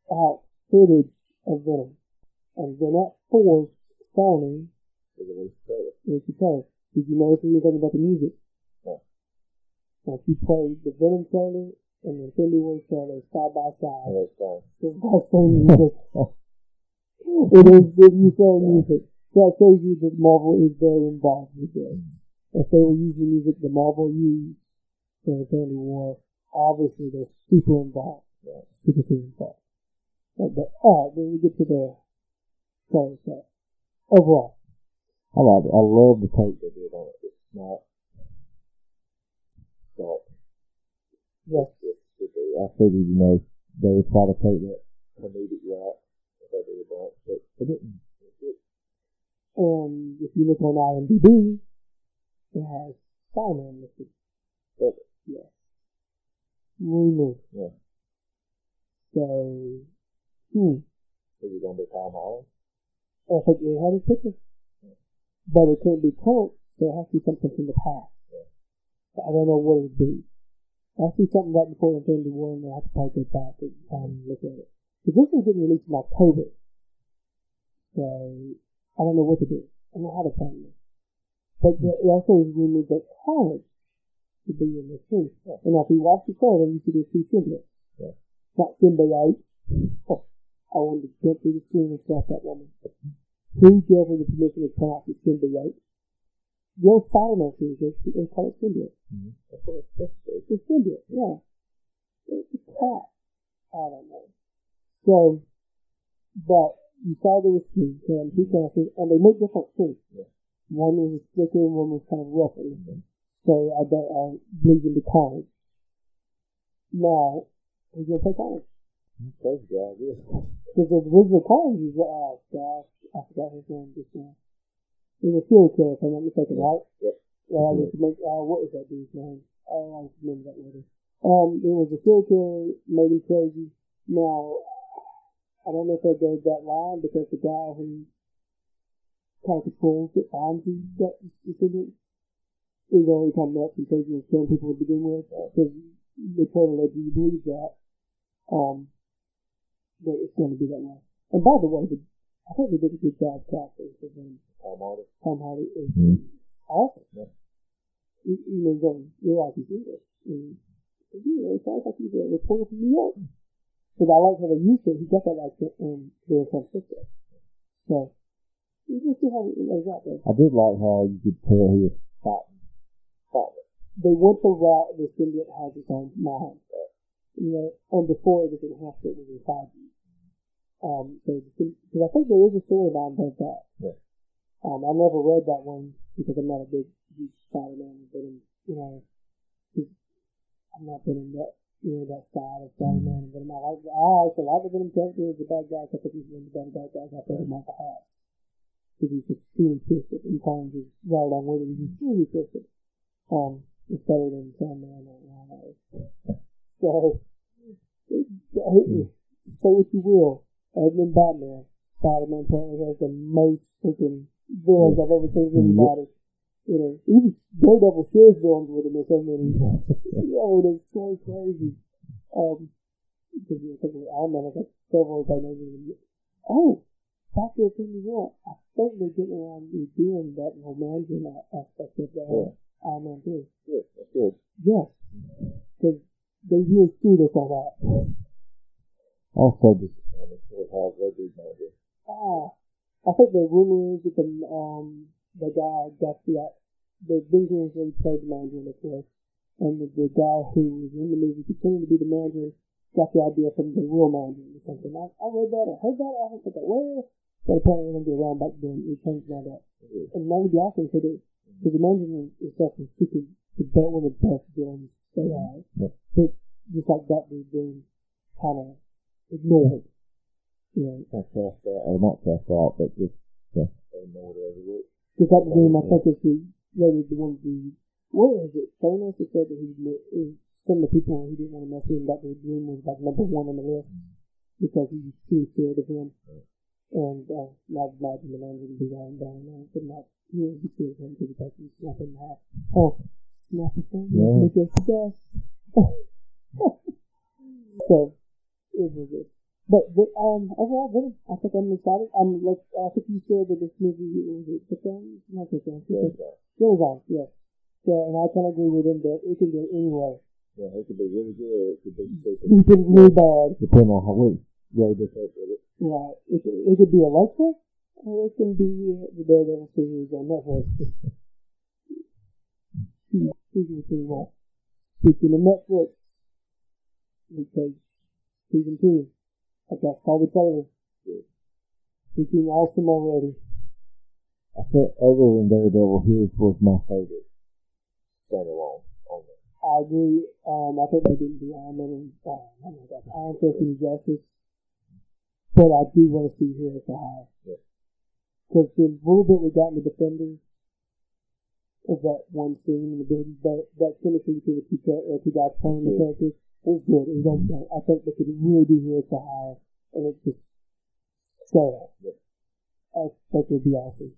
out footage of Venom. And then that forced Sony to tell. Did you notice anything about the music? Now, if you play the Venom trailer and the Infinity War trailer side by side, it's the same music. It is the same music. So that shows you that Marvel is very involved with this. If they were using music that Marvel used for Infinity War, obviously they're super involved. Super involved. But alright, then we get to the trailer stuff. Overall. I like it. I love the take they did on it. It's not dark. Yes. I figured, they would try to take that comedic route if they did a bunch, but they didn't. And if you look on IMDb, it has Spider-Man listed. Yes. Rumor. Yeah. So, Is it going to be Tom Holland? I think it had his picture. But it can't be current, so it has to be something from the past. So I don't know what it would be. It has to be something right before Infinity War, and I have to probably go back and look at it. Because this is getting released in October. So, I don't know what to do. I don't know how to plan this. But it also is rumored that Carnage to be in this thing. Yeah. And if you watch the trailer, you see there's two symbiotes. Yeah. Not symbiote. Oh, I wanted to jump through the screen and slap that woman. Who gave her the permission to pronounce it symbiote? The old Spider-Man series, they call it symbiote. Mm-hmm. It's a symbiote, yeah. It's a cat. I don't know. So, but you saw there was two classes, and they make different things. Yeah. One was slicker, and one was kind of rougher. Mm-hmm. So I believe in the carnage. Now, who's going to play carnage? Crazy guy, yes. Because the original carnage is, oh gosh, I forgot his name just now. He was a serial killer, if I'm not mistaken, right? Yep. Well, I just make, what was that dude's name? I don't remember that later. It was a serial killer, made him crazy. Now, I don't know if they gave that line because the guy who kind of controls it, finds you, that descendant, is already kind of nuts and crazy and killing people to begin with. Because they told her that you believe that it's going to be that way. And by the way, I think they did a good job casting for him. Tom Hardy is awesome. Yeah. You don't realize he's English. It sounds like he's a reporter from New York. Because I like how they used it. He got that accent in San Francisco. So, you can see how it lays out there. I did like how you could tell he was fighting. They went the route the symbiote has its own mind. And before everything has to, it was inside you. Because I think there is a storyline about that. Yeah. I never read that one because I'm not a big Spider-Man, but I'm not been in that, that side of Spider-Man. But I actually like the Venom character as a bad guy. I think he's one of the better bad guys out there in Michael House. Because he's just truly twisted, and Collins is right on with it. He's truly twisted. It's better than Sandman or Rhino. So, say what you will. Other than Batman, Spider-Man apparently has the most freaking villains I've ever seen anybody. Even Daredevil shares villains with him in so many. It's so crazy. Because Iron Man has several by name. Back to the thing you want. I think they're getting around to doing that romantic aspect of the Iron Man 3. Yeah, that's good. Yes. Because they really screwed us on that. Also disappointed with how they do that. I think the rumor is that the guy got the Vince really played the manager in the course, and the guy who was in the movie continued to be the manager got the idea from the real manager or something. I read that, I heard that, I was like, well, but apparently it didn't get around back then. It changed all that. Mm-hmm. And that would be awesome for this. Because the manager itself is freaking one of the best villains they have. Yeah. But just like that, they've been kind of ignored. Not cast out, but just ignored everywhere. Because that game, I think, is the one of the, what is it? Thanos has said that some of the people who didn't want to mess with him, that their dream was like number one on the list because he was too scared of him. Right. And now imagine the manager can be down, but not be scared of him because he's snap in half. Snap his thing, make us the best. So, it was good. But overall, I think I'm excited. I think you said that this movie was the film? Not the film. Goes yes. So, and I kind of agree with him that it can go anywhere. Yeah, it could be really good or it could be really bad. Depending on how much you just with it. Right. It could be electric, or it can be the Daredevil series on Netflix. Speaking of Netflix, because season 2, I saw the trailer. Freaking awesome already. I think other than Daredevil, his was my favorite standalone. I agree. I think they didn't do Iron Man and Iron Fist and Justice. But I do want to see here at the high. Because the little bit we got in the Defenders of that one scene in the building, that chemistry between the two guys playing the characters was good. It was on point. I think they could really do here at the high, and it just sell. I think it would be awesome.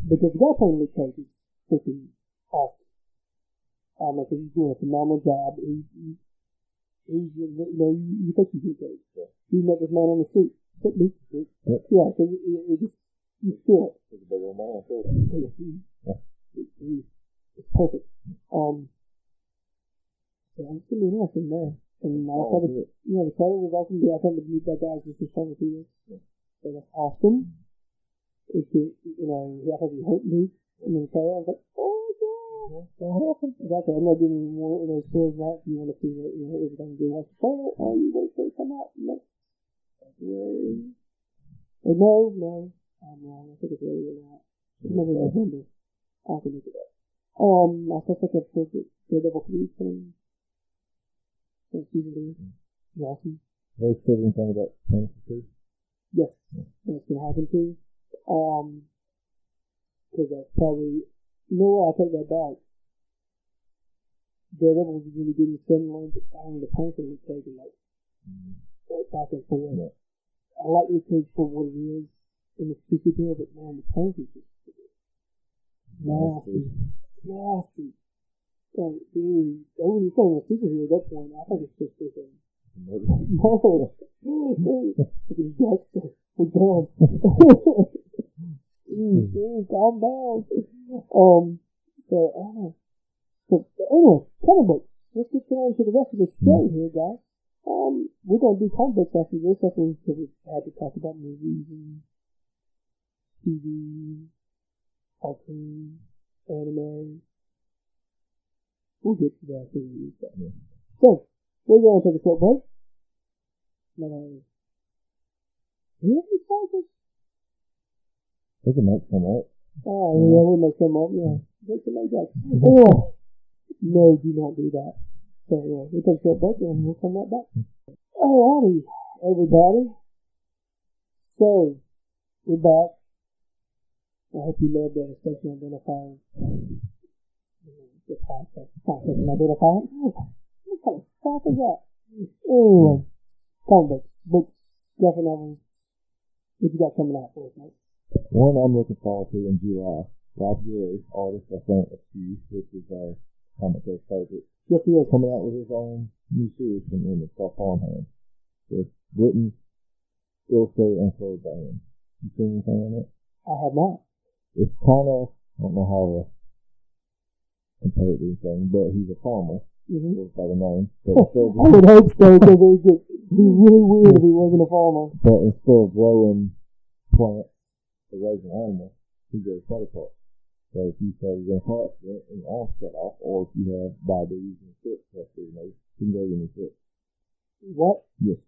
Because the guy playing Luke Cage is freaking awesome. I think he's doing a phenomenal job. He's you think he's Luke Cage. You met this man on the street. Yeah, because it just, you feel it. It's perfect. So I'm still interesting there. And I saw the trailer was awesome. I think the meet that guy is just as fun as he is. So that's awesome. If you I think he hurt Luke in the trailer. I was like, oh my god, what's going to happen? Exactly. I'm not giving you more of those spoilers now. If you want to see everything you watch the trailer, or you wait for it to come out next February. No, I'm wrong. I think it's later than that. It's maybe November. I can look it up. I still think I've heard that Daredevil 3 is coming. Season 3. Awesome. They said anything about Punisher 2? Yes. That's going to happen too. Because that's probably... I'll take that back. Daredevil was really good in standalone, but the Punisher was taking back and forth. Yeah. I like the case for what it is in the superhero, but man, the Punisher is just nasty. Like, dude, when you're saying a superhero at that point, I think it's just freaking freaking Dexter with guns. Calm down. So anyway, comic books. Let's get on to the rest of the show here, guys. We're gonna do comic books after this. After we had to talk about movies and TV, cartoons, anime. We'll get to that in a second. So, we're going to take a short break. Do you have any sponsors? We can make some up. Oh, yeah, we'll make some up, yeah. Make some like that. Oh, no, do not do that. So, we'll take a short break and we'll come right back. Alrighty, everybody. So, we're back. I hope you love that section identifying the process and identifying. What kind of stuff is that? Anyway, comic books, graphic novels. What you got coming out for us, mate? One I'm looking forward to in July. Rob Gary, artist I think of you, which is our comic book favorite. Yes, he is. Coming out with his own new series from him. It's called Farmhand. It's written, illustrated, and colored by him. You seen anything on it? I have not. It's kind of, I don't know how to compare it to anything, but he's a farmer. By the name. I would hope so, because it would be really weird if he wasn't a farmer. But instead of growing plants or raising animals, he grows butter parts. So if you say you're going to car accident and your arm's cut off, or if you have diabetes and foot you can grow your new foot. What? Yes.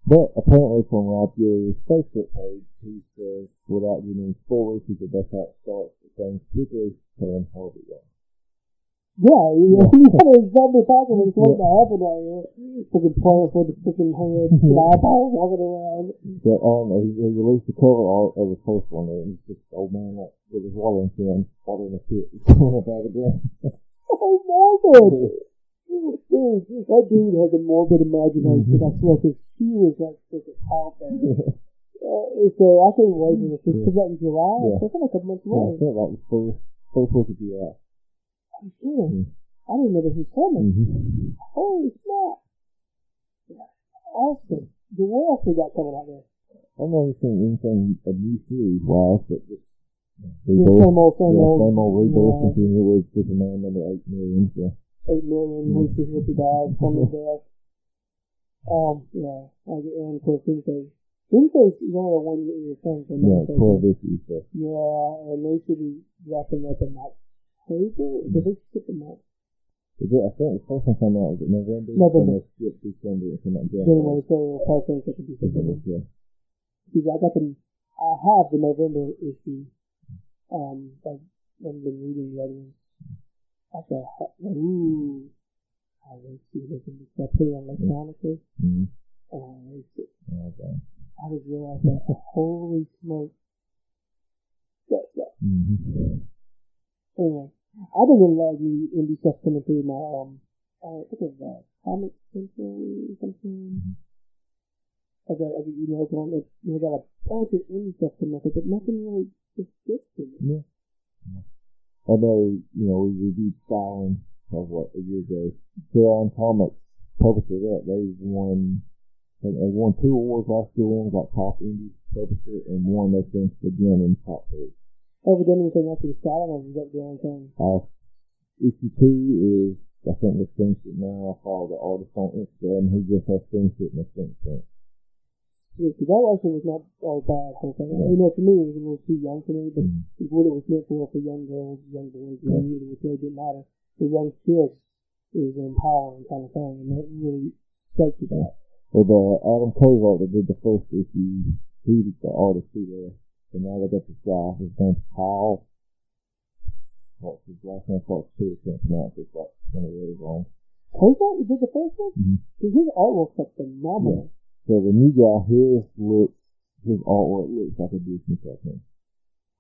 But apparently from Rob Gary's Facebook page, he says, without giving any spoilers, he said that's how it starts with things particularly turn horribly wrong. Yeah, you know, it's zombie apocalypse waiting to happen right here. Freaking plants with the freaking heads and eyeballs walking around. But he released the cover art of the first one, and it's just old man with his watering can, watering a pit, going up out of the ground. Oh my god! Dude, that dude has a morbid imagination. I swear, because he was like freaking out there. So I couldn't wait for this. It's come out in July. Yeah. It's like a month away. Yeah, I think like the first week of July. I'm sure. I didn't know this was coming. Holy snap. That's awesome. What else we got coming out there? I've never seen anything, a new series wise, but just same old rebirth continue with Superman number 8 million. So. 8 million, Lucy Hippie died from the death. And of course, Wednesday's one of the ones that you're saying. Yeah, 12 issues. So. Yeah, and they should be wrapping up in like did they skip a month? I think the first one came out was November. And they skipped December and came out January. So I'll finish up in December. Yeah. Because I have the November issue. I've been reading the other ones. I raced it. I put it on electronically. And I raced it. Okay. I just realized that. Holy smoke. That's that. Anyway, I've been getting a lot of new indie stuff coming through my, I think of Comic Central or something. I got emails on it. I got a bunch of indie stuff coming up, but nothing really just gets to me. Yeah. I know, we reviewed Styling a year ago. Their Comics publisher that they won 2 awards last year. One was like top indie publisher, and one they finished again in top 3. Have you done anything else with Styling, or is that the only thing? Issue 2 is I think they finished it now. I follow the artist on Instagram, and he just has finished it in a sense. Yeah, because that actually was not all bad. Okay? Yeah. You know, for me, it was a little too young for me, but what it was meant for young girls, young boys, young youth, it really didn't matter. For young kids, it was an empowering kind of thing, and that really spoke to that. Well, the Adam Covart that did the first issue, he was the artist too there. And now they got this guy, his name's Kyle. What's his last name? What's his can't pronounce it, but it's going to really wrong. Covart, you did the first one? Because his artwork's like phenomenal. Yeah. So the new guy, his artwork looks like a Disney cartoon.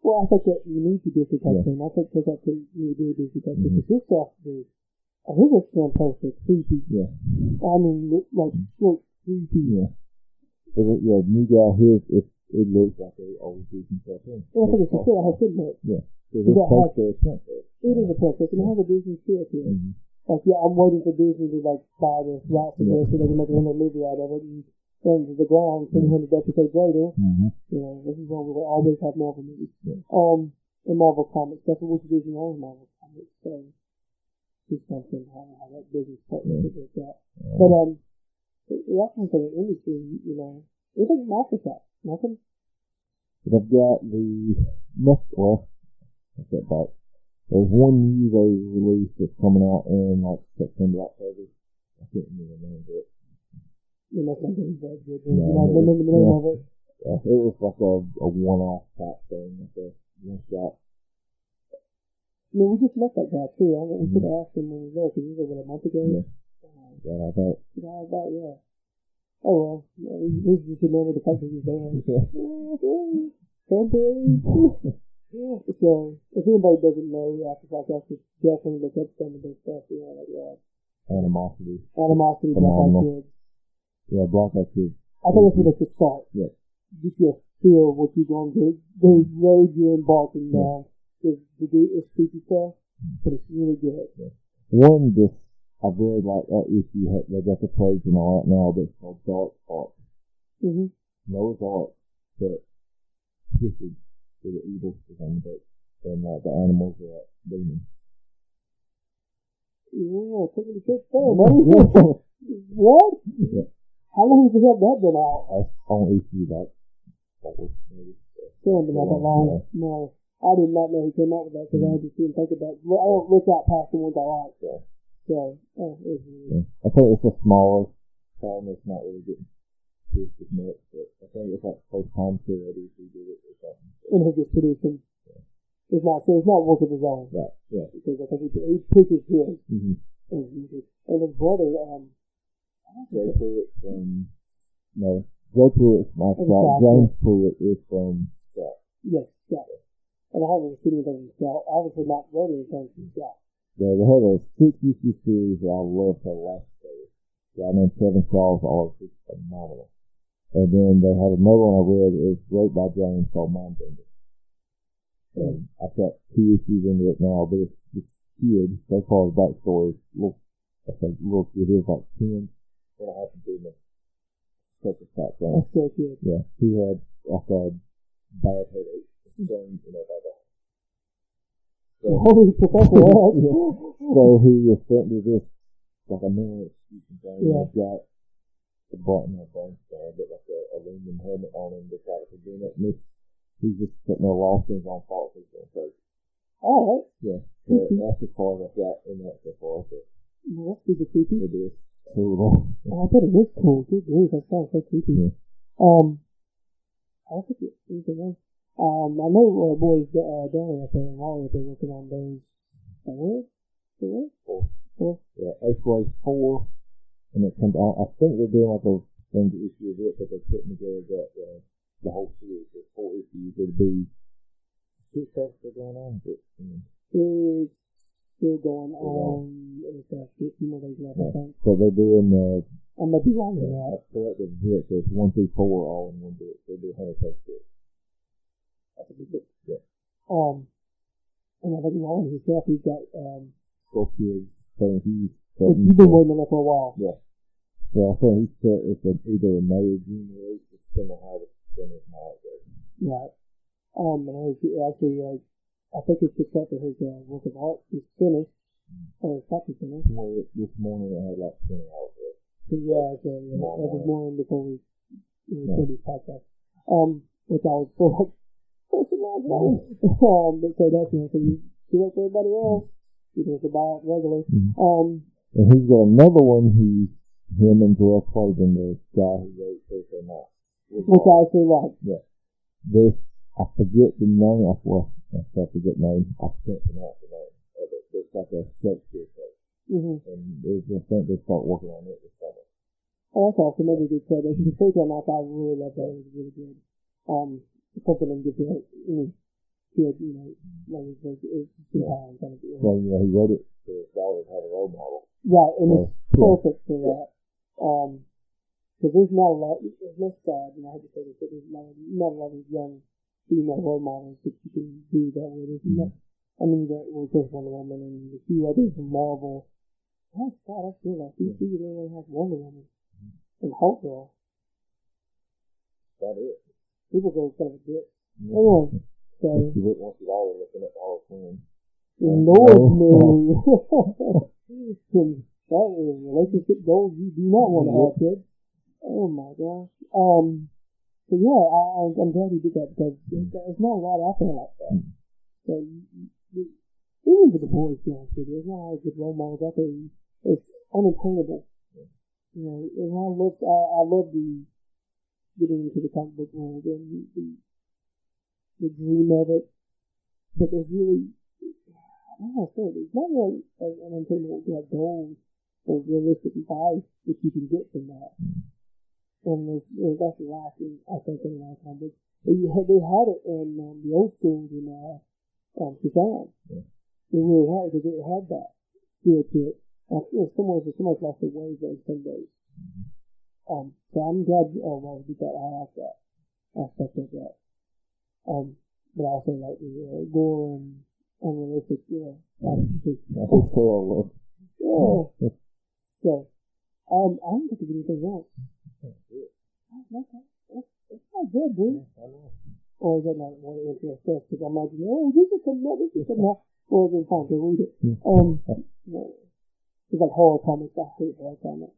Well, I think that you need to Disney cartoon. I think because that's really do a Disney cartoon. Because his stuff is, his is fantastic, creepy. Yeah. I mean, like, creepy. Yeah. So the new guy, it looks like a old Disney cartoon. Yeah, I think it's a kid. I have good look. Yeah. It is a princess, and it has a Disney feel to it. Like, yeah, I'm waiting for Disney to, like, buy this rights to this so they can make another movie out of it and send it to the ground 300 episodes later. You know, this is when we will always have Marvel movies. And Marvel comics. That's what Disney owns Marvel comics. So, just something, I don't know how that business partnership with that. But, that's something in the industry, you know, it doesn't matter that. Nothing. But I've got I get back. There's one new they released that's coming out in like September, October. I can't remember it. You must not be very good. You might remember the name of it. Yeah, it was like a one-off type thing, like a one-shot. I mean, we just met that guy too. We should have asked him when he was there because he was over a month ago. Yeah, I bet. Yeah. Oh well, this is just remember the fact that he's there. So, if anybody doesn't know, after podcast, definitely look up some of their stuff. You know, like Animosity, Black Eyed Kids. Yeah, Black Eyed Kids. I think that's where they should start. Yeah. Get you a feel what you're going to do. The road you're embarking down. It's creepy stuff, but it's really good. Yeah. One, I really like that issue. They got the trades and all that now, but it's called Dark Art. Noah's Ark, but this is the evil thing, but and the animals are like demons. Yeah, taking the kids there, buddy. What? Yeah. How long has that been out? That's on issue like 4, maybe. Still been out that long. No, I did not know he came out with that because I just didn't think about it. I don't look out past the ones I like. Yeah. So, I think it's a smaller film. It's not really getting produced as much, but I think it's like the first time did it or something. And he just produced them. It's not work of his own. Right. Yeah. Because I think he pushes his. And his brother, Joe Pruitt Joe Pruitt's my Scott. James Pruitt is from Scott. Yes, Scott. And I haven't seen anything from Scott. I haven't not read anything from Scott. Yeah, they had a 6-issue series that I loved the last day. I know Kevin Shaw's art is phenomenal. And then they had another one I read. It was wrote by James called Mindbender. And I've got 2 issues into it now, but it's this kid, so far the backstory is little kid, he was like 10. What happened to him? Such a fat thing. That's so good. Yeah, he had like a bad headache. By that. So he was sent to this, like a mental institution thing. Yeah. He's got the button on the stand, but like a aluminum helmet on him to try to prevent it. And he's just sitting there lost in his own thoughts. All right. Yeah. So that's as far as I've got in that so far. So. Well, that's super creepy. It is. Cool. I bet it is cool. Good grief, that sounds so creepy. Yeah. I don't think it's anything else. I know boys down up there in Raleigh, they're working on those. 4? Yeah, X-Boys 4. And it comes out, I think they're doing like a single issue of it, but they're putting together the whole series. There's 4 issues. It'll be 6 episodes going on. It's still going on. It's got 50 more days left, I think. So they're doing I might be wrong with that. That's correct. So it's 1 through 4 all in one book. So they'll do 100 pages. That's a big book. Yeah. And I think wrong with himself. He's got 4 kids. So he's been waiting on that for a while. Yeah. So I think he's set it's either a May or June release, depending on how the finish and how it goes. Right. And actually, I think it's just after his work of art is finished. It's not practice, you know? Well, this morning I had like 20 hours left. Yeah, so that was morning before we recorded this podcast. Which I was full but so that's, so you do it for everybody else. You do it about regular. And he's got another one. Him and Joel Clayton, the guy who wrote Thursday Night. Which I actually like. Yeah. This, I forget the name. I forget the name. I can't pronounce the name of it. It's like a Shakespeare play. And I think they start working on it this summer. Oh, that's awesome. Maybe good play. Because Thursday Night, I really love that. It was really good. Something that gives you any kid, like it's too high kind of deal. Well, he wrote it for his daughter to have a role model. Right, and it's perfect for that. Because there's not a lot, it's sad, I have to say this, but there's not a lot of young female role models that you can do that with. That was just Wonder Woman and a few others from Marvel. That's sad, I feel like DC really has Wonder Woman and Hulk Girl. That is. People go kind of a bit. Anyway, so. You wouldn't want your daughter looking at all the women. Lord, no. That is relationship goals you do not want to have, kids. Oh my gosh. So yeah, I'm glad you did that because there's not a lot out there like that. So even for the boys, there's not a lot of good role models out there. It's unattainable. And I love the getting into the comic book world and the dream of it. But there's really, I don't know, there's not really an unattainable goals or realistic life that you can get from that. And that's lacking, I think, in a lot of comic books. They had it in the old schools in Shazam. They really had it because it had that feel to it. I feel so much lost their ways in some days. So I'm glad we did that. I like that aspect of that. But I also like the gore and unrealistic, Yeah. So, I don't think of anything else. That's not good, dude. I know. Or is that not one of the interests? Because I'm like, this is coming out. Well, it's fine to read it. It's like horror comics. I hate horror comics.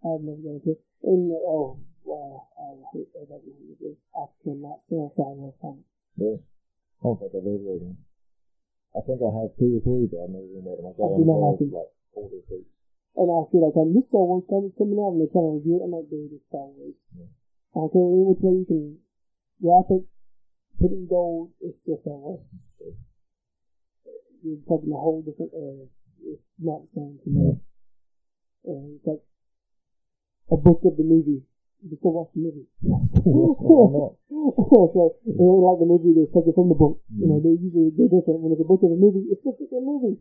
I've never done it. And, I hate that. I cannot stand horror comics. Yeah. I don't think I've ever read them. I think I have 2 or 3, but I've never read them. I do not like it. Like older things. And I feel like this Star Wars comic's coming out and they're trying to review it. I'm like, dude, it's Star Wars. I can't even which way you can wrap it, put it in gold, it's still Star Wars. You're talking a whole different area. It's not the same to me. And it's like a book of the movie. You just go watch the movie. So, they don't like the movie, they take it from the book. They're different. When it's a book of the movie, it's just a movie.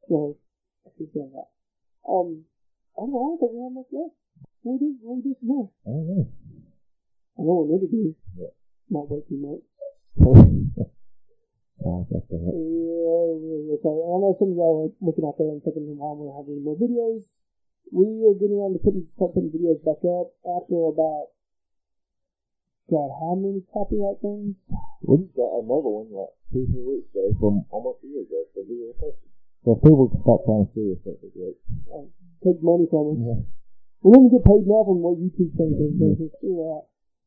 So, I keep saying that. I don't know, I don't think we have much left. What do we do from here? I don't know. I know what we need to do. Not wait too much. That's the heck. So I know some of y'all are looking out there and thinking, why we're having more videos. We are getting on to start putting videos back up after about, how many copyright things? We just got another one like 2 or 3 weeks ago from almost a year ago. So we were posted. So if people can stop trying to sue us, that'd be great. Take money from them. Yeah. We didn't get paid now from what YouTube things is.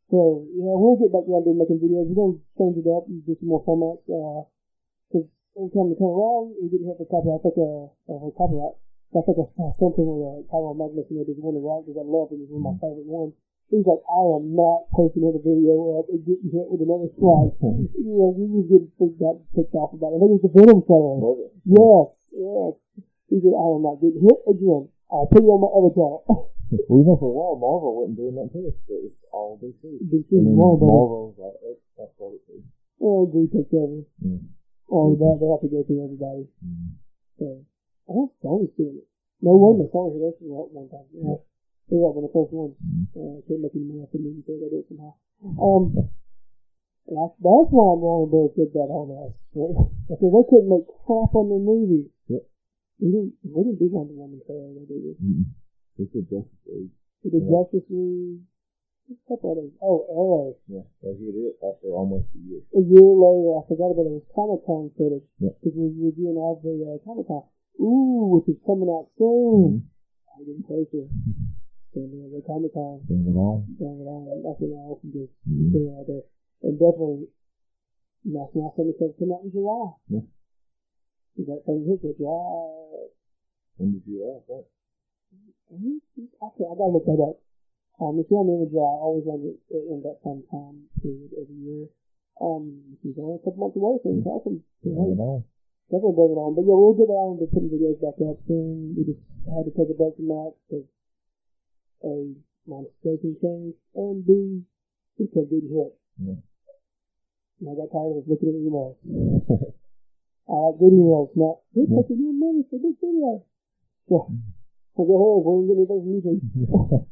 So, we'll get back around to making videos. We're going to change it up and do some more formats. Because every time we come around, we didn't have a copyright. I think I saw something with Tyrone Magnus and there's one right because I love it. It's one of my favorite ones. He's like, I am not posting another video up and getting hit with another strike. We was getting picked off about it. I think it was the Venom seller. Yes. He said, I am not getting hit again. I'll put it on my other channel. We know for a while Marvel wasn't doing that to us, but it's all DC. Marvel's like, that's what it is. Green takes over. They have to go through everybody. So, I think Sony's doing it. No wonder Sony did this one time. They were one of the first ones. Couldn't make any money after the movie, so they did it somehow. That's why I'm wrong about did that on us. Because they couldn't make crap on the movie. We didn't do Wonder Woman fair, did we? They did Justice League. We did Justice League. A couple others. Arrow. Yeah, that's it after almost a year. A year later, I forgot about it. It was Comic-Con footage. Because we were reviewing all the Comic-Con. Ooh, which is coming out soon. I'm getting closer. Standing at the Comic-Con. Bring it on. That's what I can just stay out there. And definitely, National Summer Stuff come out in July. Yeah. That thing hit the July. When did you ask that? I gotta look that up. If you're on the July, I always run it in that time period every year. It's only a couple months away, so it's awesome. Definitely bring it on. But yeah, we'll get around to putting videos back up soon. We just had to take a break from that because A, my station changed, and B, it kept getting hit. Yeah. And I got tired of looking at emails. I like good emails, not, we're taking your money for this video. So go ahead, we ain't getting anything from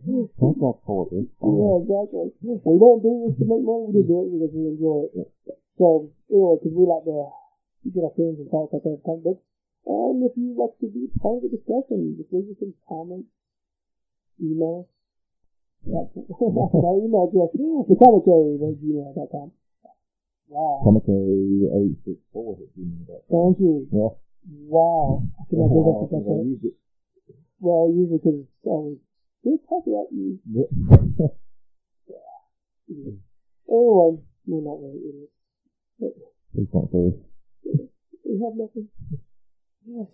you. Yeah, exactly. We don't do this to make money, we do it because we enjoy it. So, anyway, because we like to get our feelings and thoughts out there in comic books. And if you like to be part of the discussion, just leave us some comments, emails. My email address, the commentary@gmail.com. Wow. Commentary864@gmail.com. Thank you. Yeah. Wow. I think I did that because I use it. Well, usually because it's always good copyright you. Yeah. Anyway, we're not really idiots. Please don't say it. We have nothing.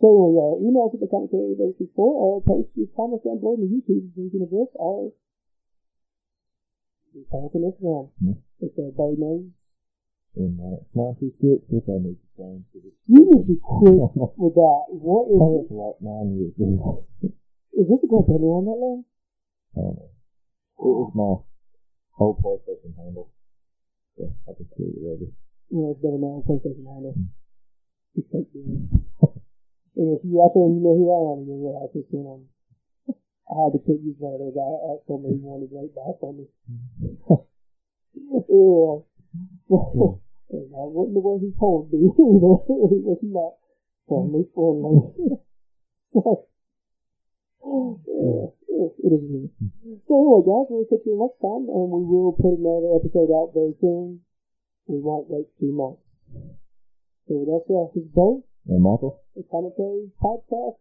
So anyway, email us at the commentary864 or post your comments down below in the YouTube version of this, or follow us on Instagram. If everybody knows. And 96, if I need to change it. You need to quit with that. What is it? For like 9 years. Is this going to be on that long? I don't know. It was my whole PlayStation handle. So I can see it over. Yeah, it's better now on PlayStation handle. Just take it. And if you out there and you know who I am, you realize what's going on. I had to quit using that. The guy told me he wanted to right back on me. Yeah. And I wasn't the way he told me. He was not friendly. It is me. So anyway, guys, we'll catch you next time, and we will put another episode out very soon. We won't wait 2 months. So that's this is Bo. And Michael. The Commentary Podcast.